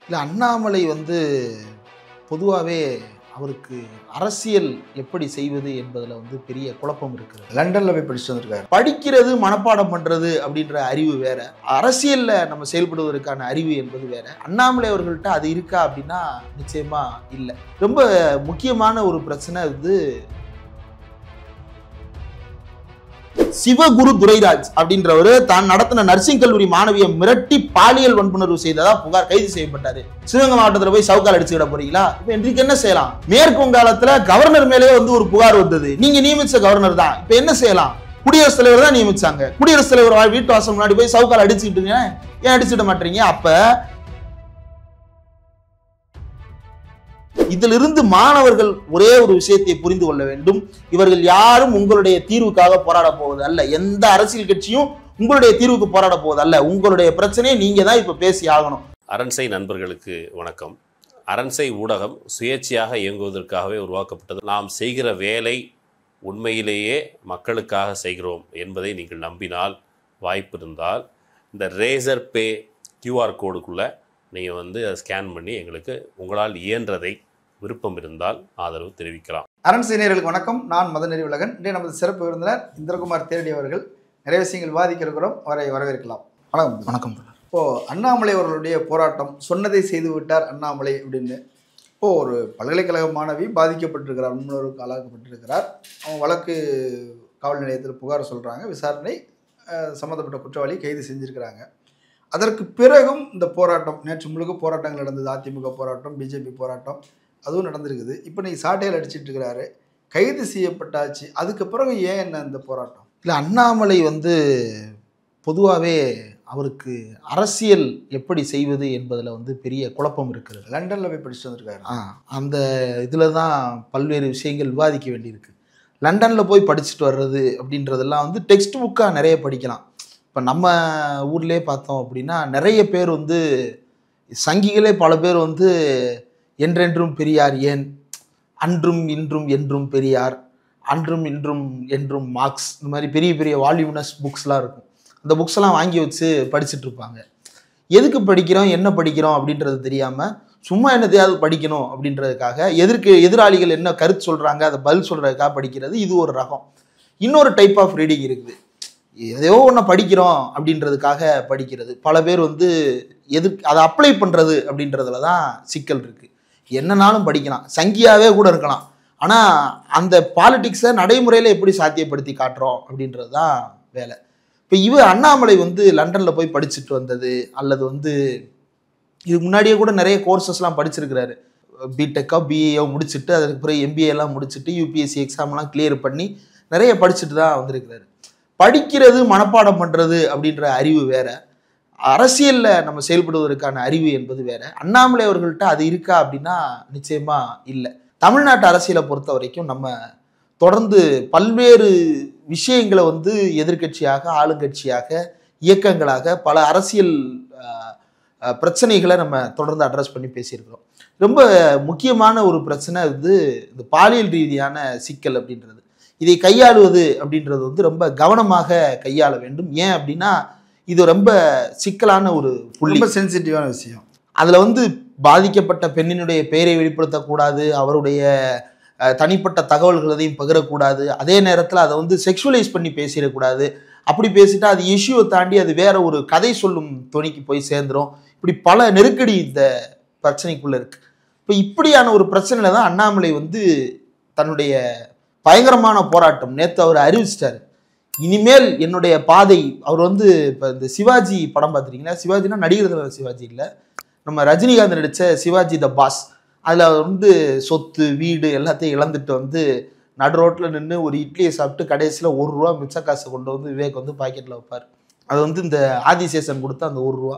இல்லை, அண்ணாமலை பொதுவாகவே அவருக்கு அரசியல் எப்படி செய்வது என்பதில் பெரிய குழப்பம் இருக்கிறது. லண்டன்ல போய் படிச்சுட்டு வந்திருக்காரு. படிக்கிறது மனப்பாடம் பண்றது அப்படின்ற அறிவு வேற, அரசியல்ல நம்ம செயல்படுவதற்கான அறிவு என்பது வேற. அண்ணாமலை அவர்கள்ட்ட அது இருக்கா அப்படின்னா நிச்சயமா இல்லை. ரொம்ப முக்கியமான ஒரு பிரச்சனை சிவகுரு துரைராஜ் அப்படின்றவரு தான் நடத்தின நர்சிங் கல்லூரி மாணவியை மிரட்டி பாலியல் வன்புணர்வு செய்ததா புகார், கைது செய்யப்பட்டாரு. சிவகங்கை மாவட்டத்தில் போய் சவுக்கால் அடிச்சுக்கிட போறீங்களா? இப்ப இன்றைக்கு என்ன செய்யலாம்? மேற்கு வங்காளத்துல கவர்னர் மேலே ஒரு புகார் வந்தது. நீங்க நியமிச்ச கவர்னர் தான், இப்ப என்ன செய்யலாம்? குடியரசுத் தலைவர் தான் நியமிச்சாங்க. குடியரசுத் தலைவர் வீட்டு வாசல் முன்னாடி போய் சவுக்கால் அடிச்சுக்கிட்டுங்க, ஏன் அடிச்சுட மாட்டீங்க? அப்ப இதிலிருந்து மாணவர்கள் ஒரே ஒரு விஷயத்தை புரிந்து கொள்ள வேண்டும். இவர்கள் யாரும் உங்களுடைய தீர்வுக்காக போராட போவது அல்ல. எந்த அரசியல் கட்சியும் உங்களுடைய தீர்வுக்கு போராட போவது அல்ல. உங்களுடைய பிரச்சனையை நீங்க தான் இப்ப பேசி ஆகணும். அரண்சை நண்பர்களுக்கு வணக்கம். அரண்சை ஊடகம் சுயேட்சையாக இயங்குவதற்காகவே உருவாக்கப்பட்டது. நாம் செய்கிற வேலை உண்மையிலேயே மக்களுக்காக செய்கிறோம் என்பதை நீங்கள் நம்பினால், வாய்ப்பு இருந்தால் இந்த ரேசர் பே கியூஆர் கோடுக்குள்ளே நீங்கள் அதை ஸ்கேன் பண்ணி எங்களுக்கு உங்களால் இயன்றதை விருப்பம் இருந்தால் ஆதரவு தெரிவிக்கலாம். அரண்சை நேயர்களுக்கு வணக்கம். நான் மதன் அறிவுலகன். இன்றைய நமது சிறப்பு விருந்தினர் இந்திரகுமார் தேரடி அவர்கள். நிறைய விஷயங்கள் விவாதிக்க இருக்கிறோம், அவரை வரவேற்கலாம். வணக்கம். வணக்கம். இப்போ அண்ணாமலை அவர்களுடைய போராட்டம், சொன்னதை செய்து விட்டார் அண்ணாமலை அப்படின்னு. இப்போ ஒரு பல்கலைக்கழக மாணவி பாதிக்கப்பட்டிருக்கிறார், முன்னோருக்கு ஆளாக்கப்பட்டிருக்கிறார். அவங்க வழக்கு காவல் நிலையத்தில் புகார் சொல்கிறாங்க, விசாரணை, சம்மந்தப்பட்ட குற்றவாளி கைது செஞ்சுருக்கிறாங்க. அதற்கு பிறகும் இந்த போராட்டம், நேற்று முழுக்க போராட்டங்கள் நடந்தது. அதிமுக போராட்டம், பிஜேபி போராட்டம், அதுவும் நடந்திருக்குது. இப்போ நீங்கள் சாட்டையில் அடிச்சிட்டு இருக்கிறாரு, கைது செய்யப்பட்டாச்சு. அதுக்கு பிறகு ஏன் என்ன இந்த போராட்டம்? இல்லை, அண்ணாமலை பொதுவாகவே அவருக்கு அரசியல் எப்படி செய்வது என்பதில் பெரிய குழப்பம் இருக்கிறது. லண்டனில் போய் படிச்சுட்டு வந்திருக்காரு. அந்த இதில் தான் பல்வேறு விஷயங்கள் விவாதிக்க வேண்டியிருக்கு. லண்டனில் போய் படிச்சுட்டு வர்றது அப்படின்றதெல்லாம் டெக்ஸ்ட் புக்காக நிறைய படிக்கலாம். இப்போ நம்ம ஊர்லேயே பார்த்தோம் அப்படின்னா நிறைய பேர் சங்கிகளே பல பேர் என்றென்றும் பெரியார் ஏன், அன்றும் இன்றும் என்றும் பெரியார், அன்றும் இன்றும் என்றும் மார்க்ஸ், இந்த மாதிரி பெரிய பெரிய வால்யூமினஸ் புக்ஸ்லாம் இருக்கும். அந்த புக்ஸ்லாம் வாங்கி வச்சு படிச்சுட்டு இருப்பாங்க. எதுக்கு படிக்கிறோம், என்ன படிக்கிறோம் அப்படின்றது தெரியாமல் சும்மா என்னத்தையாவது படிக்கணும் அப்படின்றதுக்காக, எதிராளிகள் என்ன கருத்து சொல்கிறாங்க அதை பதில் சொல்கிறதுக்காக படிக்கிறது. இது ஒரு ரகம். இன்னொரு டைப் ஆஃப் ரீடிங் இருக்குது. எதையோ ஒன்று படிக்கிறோம் அப்படின்றதுக்காக படிக்கிறது. பல பேர் அதை அப்ளை பண்ணுறது அப்படின்றதுல தான் சிக்கல் இருக்குது. என்னன்னாலும் படிக்கலாம், சங்கியாகவே கூட இருக்கலாம். ஆனால் அந்த பாலிடிக்ஸை நடைமுறையில் எப்படி சாத்தியப்படுத்தி காட்டுறோம் அப்படின்றது தான் வேலை. இப்போ அண்ணாமலை லண்டனில் போய் படிச்சுட்டு வந்தது, அல்லது இதுக்கு முன்னாடியே கூட நிறைய கோர்சஸ்லாம் படிச்சிருக்கிறாரு. பிடெக்கோ பிஏஓ முடிச்சுட்டு, அதுக்கு பிறகு எம்பிஏலாம் முடிச்சுட்டு, யூபிஎஸ்சி எக்ஸாம்லாம் கிளியர் பண்ணி நிறைய படிச்சுட்டு தான் வந்திருக்கிறாரு. படிக்கிறது மனப்பாடம் பண்ணுறது அப்படின்ற அறிவு வேற, அரசியலில் நம்ம செயல்படுவதற்கான அறிவு என்பது வேற. அண்ணாமலை அவர்கள்ட்ட அது இருக்கா அப்படின்னா நிச்சயமா இல்லை. தமிழ்நாட்டு அரசியலை பொறுத்த வரைக்கும் நம்ம தொடர்ந்து பல்வேறு விஷயங்களை எதிர்கட்சியாக, ஆளுங்கட்சியாக, இயக்கங்களாக பல அரசியல் பிரச்சனைகளை நம்ம தொடர்ந்து அட்ரஸ் பண்ணி பேசியிருக்கிறோம். ரொம்ப முக்கியமான ஒரு பிரச்சனை இந்த பாலியல் ரீதியான சிக்கல் அப்படின்றது. இதை கையாளுவது அப்படின்றது ரொம்ப கவனமாக கையாள வேண்டும். ஏன் அப்படின்னா இது ரொம்ப சிக்கலான ஒரு புள்ளி, ரொம்ப சென்சிட்டிவான விஷயம். அதில் பாதிக்கப்பட்ட பெண்ணினுடைய பெயரை வெளிப்படுத்தக்கூடாது, அவருடைய தனிப்பட்ட தகவல்களையும் பகிரக்கூடாது. அதே நேரத்தில் அதை செக்ஷுவலைஸ் பண்ணி பேசிடக்கூடாது. அப்படி பேசிட்டா அது இஷ்யூவை தாண்டி அது வேற ஒரு கதை சொல்லும் துணிக்கு போய் சேர்ந்துடும். இப்படி பல நெருக்கடி இந்த பிரச்சனைக்குள்ளே இருக்குது. இப்போ இப்படியான ஒரு பிரச்சனையில் தான் அண்ணாமலை தன்னுடைய பயங்கரமான போராட்டம் நேற்று அவர் அறிவிச்சிட்டாரு. இனிமேல் என்னுடைய பாதை, அவர் இப்போ இந்த சிவாஜி படம் பார்த்துருக்கீங்களா? சிவாஜினா நடிகர் சிவாஜி இல்லை, நம்ம ரஜினிகாந்த் நடித்த சிவாஜி த பாஸ். அதில் சொத்து வீடு எல்லாத்தையும் இழந்துட்டு நடு ரோட்டில் நின்று ஒரு இட்லியை சாப்பிட்டு கடைசியில் ₹1 மிச்ச காசை கொண்டு விவேக் பாக்கெட்டில் வைப்பார். அது இந்த ஆதிசேஷன் கொடுத்த அந்த ₹1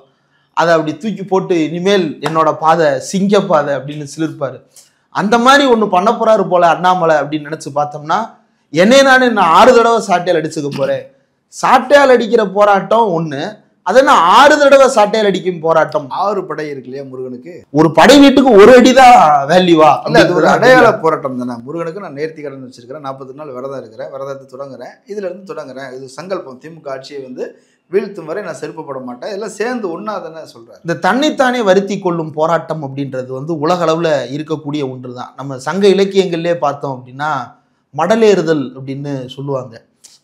அதை அப்படி தூக்கி போட்டு இனிமேல் என்னோட பாதை சிங்க பாதை அப்படின்னு சிலிர்ப்பார். அந்த மாதிரி ஒன்று பண்ண போறாரு போல அண்ணாமலை அப்படின்னு நினச்சி பார்த்தோம்னா, நான் 6 தடவை சாட்டையால் அடிச்சுக்க போகிறேன். சாட்டையால் அடிக்கிற போராட்டம் ஒன்று, அதை நான் 6 தடவை சாட்டையால் அடிக்கும் போராட்டம். 6 படை இருக்கு இல்லையா முருகனுக்கு? ஒரு படை வீட்டுக்கு ஒரு அடிதான் வேல்யூவா? அது ஒரு அடையாள போராட்டம் தானே. முருகனுக்கு நான் நேர்த்தி கடன் வச்சிருக்கிறேன், 40 நாள் விரதம் இருக்கிறேன், விரதத்தை தொடங்குறேன், இதுல இருந்து தொடங்குறேன். இது சங்கல்பம். திமுக ஆட்சியை வீழ்த்தும் வரை நான் செருப்பு போட மாட்டேன், எல்லாம் சேர்ந்து ஒன்றா தானே சொல்கிறார். இந்த தன்னைத்தானே வருத்தி கொள்ளும் போராட்டம் அப்படின்றது வந்து உலக அளவில் இருக்கக்கூடிய ஒன்று தான். நம்ம சங்க இலக்கியங்கள்லேயே பார்த்தோம் அப்படின்னா மடலேறுதல் அப்படின்னு சொல்லுவாங்க.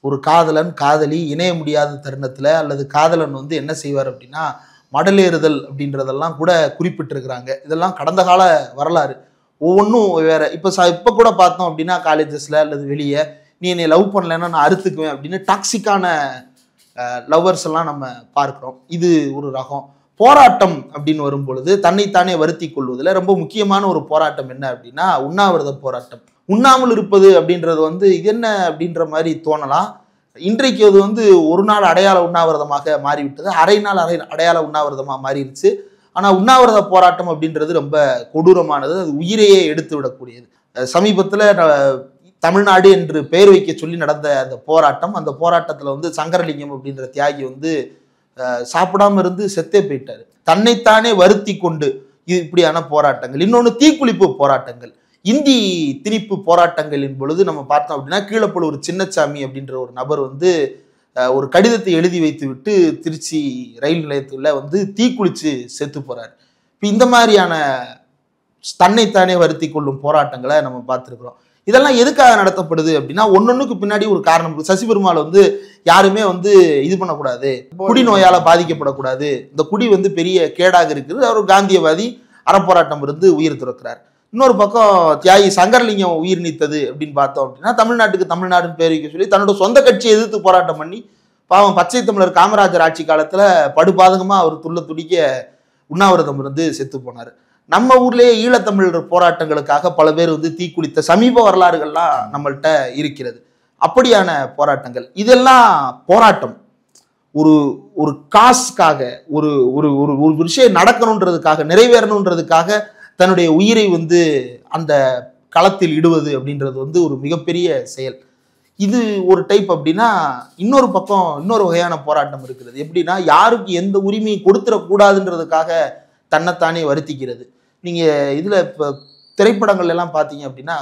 ஒரு காதலன் காதலி இணைய முடியாத தருணத்தில் அல்லது காதலன் வந்து என்ன செய்வார் அப்படின்னா மடலேறுதல் அப்படின்றதெல்லாம் கூட குறிப்பிட்டிருக்கிறாங்க. இதெல்லாம் கடந்த கால வரலாறு, ஒவ்வொன்றும் வேற. இப்போ கூட பார்த்தோம் அப்படின்னா காலேஜஸில் அல்லது வெளியே நீ என்னை லவ் பண்ணலைன்னா நான் அறுத்துக்குவேன் அப்படின்னு டாக்ஸிக்கான லவ்வர்ஸ் எல்லாம் நம்ம பார்க்குறோம். இது ஒரு ரகம். போராட்டம் அப்படின்னு வரும் பொழுது தன்னைத்தானே வருத்தி கொள்வதில் ரொம்ப முக்கியமான ஒரு போராட்டம் என்ன அப்படின்னா உண்ணாவிரத போராட்டம். உண்ணாமல் இருப்பது அப்படின்றது வந்து இது என்ன அப்படின்ற மாதிரி தோணலாம். இன்றைக்கு அது வந்து ஒரு நாள் அடையாள உண்ணாவிரதமாக மாறிவிட்டது, அரை நாள் அடையாள உண்ணாவிரதமாக மாறிடுச்சு. ஆனால் உண்ணாவிரத போராட்டம் அப்படின்றது ரொம்ப கொடூரமானது, அது உயிரையே எடுத்து விடக்கூடியது. சமீபத்தில் தமிழ்நாடு என்று பெயர் வைக்க சொல்லி நடந்த அந்த போராட்டத்தில் வந்து சங்கரலிங்கம் அப்படின்ற தியாகி வந்து சாப்பிடாம இருந்து செத்தே போயிட்டாரு. தன்னைத்தானே வருத்தி கொண்டு இப்படியான போராட்டங்கள். இன்னொன்று தீக்குளிப்பு போராட்டங்கள், இந்தி திணிப்பு போராட்டங்களின் பொழுது நம்ம பார்த்தோம் அப்படின்னா கீழப்பழுவூர் சின்னசாமி அப்படின்ற ஒரு நபர் வந்து ஒரு கடிதத்தை எழுதி வைத்து விட்டு திருச்சி ரயில் நிலையத்தில் வந்து தீக்குளிச்சு செத்து போறாரு. இப்போ இந்த மாதிரியான தன்னைத்தானே வருத்தி கொள்ளும் போராட்டங்களை நம்ம பார்த்துருக்குறோம். இதெல்லாம் எதுக்காக நடத்தப்படுது அப்படின்னா ஒன்னொன்னுக்கு பின்னாடி ஒரு காரணம் இருக்கு. சசி பெருமாள் வந்து யாருமே வந்து இது பண்ணக்கூடாது, குடி நோயால பாதிக்கப்படக்கூடாது, இந்த குடி வந்து பெரிய கேடாக இருக்குது, அவர் காந்தியவாதி, அறப்போராட்டம் இருந்து உயிர் துறக்கிறார். இன்னொரு பக்கம் தியாகி சங்கரலிங்கம் உயிர் நீத்தது அப்படின்னு பார்த்தோம் அப்படின்னா தமிழ்நாட்டுக்கு தமிழ்நாடுன்னு பேர் வைக்க சொல்லி தன்னோட சொந்த கட்சியை எதிர்த்து போராட்டம் பண்ணி பாவம் பச்சை தமிழர் காமராஜர் ஆட்சி காலத்துல படுபாதகமா அவர் துடிக்க உண்ணாவிரதம் இருந்து செத்து போனார். நம்ம ஊர்லேயே ஈழத்தமிழர் போராட்டங்களுக்காக பல பேர் வந்து தீக்குளித்த சமீப வரலாறுகள்லாம் நம்மள்கிட்ட இருக்கிறது. அப்படியான போராட்டங்கள் இதெல்லாம் போராட்டம். ஒரு ஒரு காசுக்காக ஒரு ஒரு ஒரு விஷயம் நடக்கணுன்றதுக்காக நிறைவேறணுன்றதுக்காக தன்னுடைய உயிரை வந்து அந்த களத்தில் இடுவது அப்படின்றது வந்து ஒரு மிகப்பெரிய செயல். இது ஒரு டைப் அப்படின்னா இன்னொரு பக்கம் இன்னொரு வகையான போராட்டம் இருக்கிறது. எப்படின்னா யாருக்கு எந்த உரிமையை கொடுத்துடக்கூடாதுன்றதுக்காக தன்னைத்தானே வருத்திக்கிறது. நீங்கள் இதில் இப்போ திரைப்படங்கள் எல்லாம் பார்த்தீங்க அப்படின்னா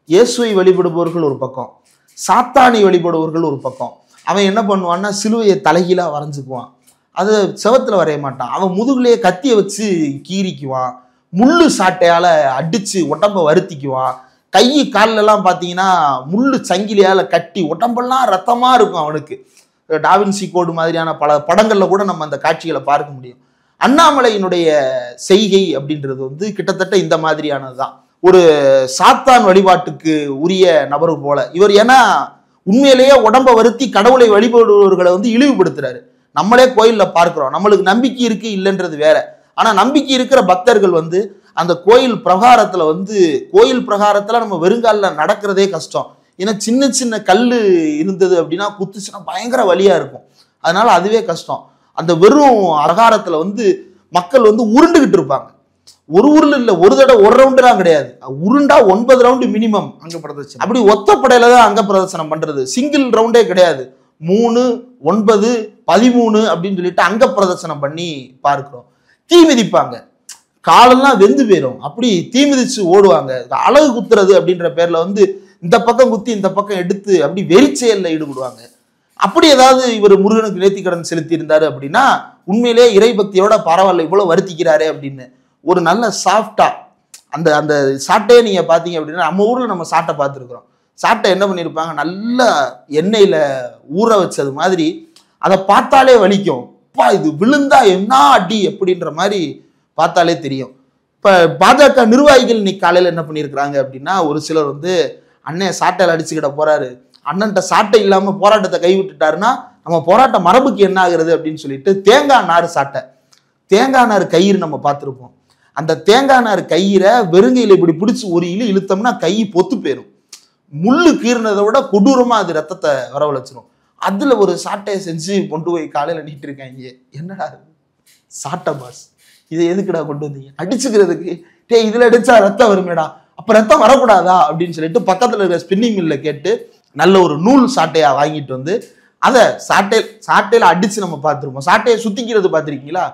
இயேசுவை வழிபடுபவர்கள் ஒரு பக்கம், சாத்தானை வழிபடுபவர்கள் ஒரு பக்கம். அவன் என்ன பண்ணுவான்னா சிலுவையை தலைகீழாக வரைஞ்சுக்குவான், அது செவத்தில் வரைய மாட்டான், அவன் முதுகுலேயே கத்தியை வச்சு கீறிக்குவான், முள்ளு சாட்டையால் அடித்து உடம்பை வருத்திக்குவான், கை காலிலெல்லாம் பார்த்தீங்கன்னா முள்ளு சங்கிலியால் கட்டி உடம்பெல்லாம் ரத்தமாக இருக்கும் அவனுக்கு. டாவின்சி கோடு மாதிரியான பல படங்களில் கூட நம்ம அந்த காட்சிகளை பார்க்க முடியும். அண்ணாமலையினுடைய செய்கை அப்படின்றது வந்து கிட்டத்தட்ட இந்த மாதிரியானது தான். ஒரு சாத்தான் வழிபாட்டுக்கு உரிய நபரு போல இவர். ஏன்னா உண்மையிலேயே உடம்பை வருத்தி கடவுளை வழிபடுபவர்களை வந்து இழிவுபடுத்துறாரு. நம்மளே கோயிலில் பார்க்கிறோம், நம்மளுக்கு நம்பிக்கை இருக்கு இல்லைன்றது வேற. ஆனா நம்பிக்கை இருக்கிற பக்தர்கள் வந்து அந்த கோயில் பிரகாரத்துல நம்ம வெறுங்காலில் நடக்கிறதே கஷ்டம். ஏன்னா சின்ன சின்ன கல் இருந்தது அப்படின்னா குத்துச்சுன்னா பயங்கர வலியா இருக்கும், அதனால அதுவே கஷ்டம். அந்த வெறும் பிரகாரத்துல வந்து மக்கள் வந்து உருண்டுகிட்டு இருப்பாங்க. ஒரு ஊர்ல இல்ல, ஒரு தடவை ஒரு ரவுண்டுலாம் கிடையாது, உருண்டா 9 ரவுண்டு மினிமம் அங்க பிரதர்சனம். அப்படி ஒத்தப்படையில தான் அங்க பிரதர்சனம் பண்றது, சிங்கிள் ரவுண்டே கிடையாது. 3, 9, 13 அப்படின்னு சொல்லிட்டு அங்க பிரதர்சனம் பண்ணி பார்க்கிறோம். தீ மிதிப்பாங்க, காலெல்லாம் வெந்து போயிடும், அப்படி தீ மிதிச்சு ஓடுவாங்க. அழகு குத்துறது அப்படின்ற பேர்ல வந்து இந்த பக்கம் குத்தி இந்த பக்கம் எடுத்து அப்படி வெறிச்செயல்ல ஈடுபடுவாங்க. அப்படி ஏதாவது இவர் முருகனுக்கு நேர்த்திக்கடன் செலுத்தி இருந்தாரு அப்படின்னா உண்மையிலேயே இறைபக்தியோட பரவாயில்ல இவ்வளவு வருத்திக்கிறாரே அப்படின்னு ஒரு நல்ல சாஃப்டா அந்த அந்த சாட்டையை நீங்க பாத்தீங்க அப்படின்னா நம்ம ஊர்ல நம்ம சாட்டை பார்த்துருக்குறோம். சாட்டை என்ன பண்ணியிருப்பாங்க, நல்ல எண்ணெயில ஊற வச்சது மாதிரி, அதை பார்த்தாலே வலிக்கும். இது விழுந்தா என்ன அடி அப்படின்ற மாதிரி பார்த்தாலே தெரியும். இப்ப பாஜக நிர்வாகிகள் இன்னைக்கு காலையில என்ன பண்ணியிருக்கிறாங்க அப்படின்னா ஒரு சிலர் வந்து அண்ணன் சாட்டையில அடிச்சுக்கிட போறாரு, அண்ணன்ட்ட சாட்டை இல்லாம போராட்டத்தை கைவிட்டுட்டாருன்னா நம்ம போராட்ட மரபுக்கு என்ன ஆகுறது அப்படின்னு சொல்லிட்டு தேங்காய் நார் சாட்டை, தேங்காய் நார் கயிறு நம்ம பார்த்துருப்போம். அந்த தேங்காய் நார் கயிறை வெறுங்கையில இப்படி பிடிச்சி ஒரு இழுத்தோம்னா கை பொத்து போயிடும். முள்ளு கீறினதை விட கொடூரமா அது ரத்தத்தை வரவழைச்சிரும். அதுல ஒரு சாட்டையை செஞ்சு கொண்டு போய் காலையில நீட்டு இருக்காங்க. என்னடா சாட்டை பாஸ், இதை எதுக்குடா கொண்டு வந்தீங்க? அடிச்சுக்கிறதுக்கு. இதுல அடிச்சா ரத்தம் வருமேடா, அப்ப ரத்தம் வரக்கூடாதா அப்படின்னு சொல்லிட்டு பக்கத்துல இருக்கிற ஸ்பின்னிங் மில்ல கேட்டு நல்ல ஒரு நூல் சாட்டையா வாங்கிட்டு வந்து அதை சாட்டையில அடிச்சு நம்ம பார்த்துருப்போம். சாட்டையை சுத்திக்கிறது பார்த்துருக்கீங்களா?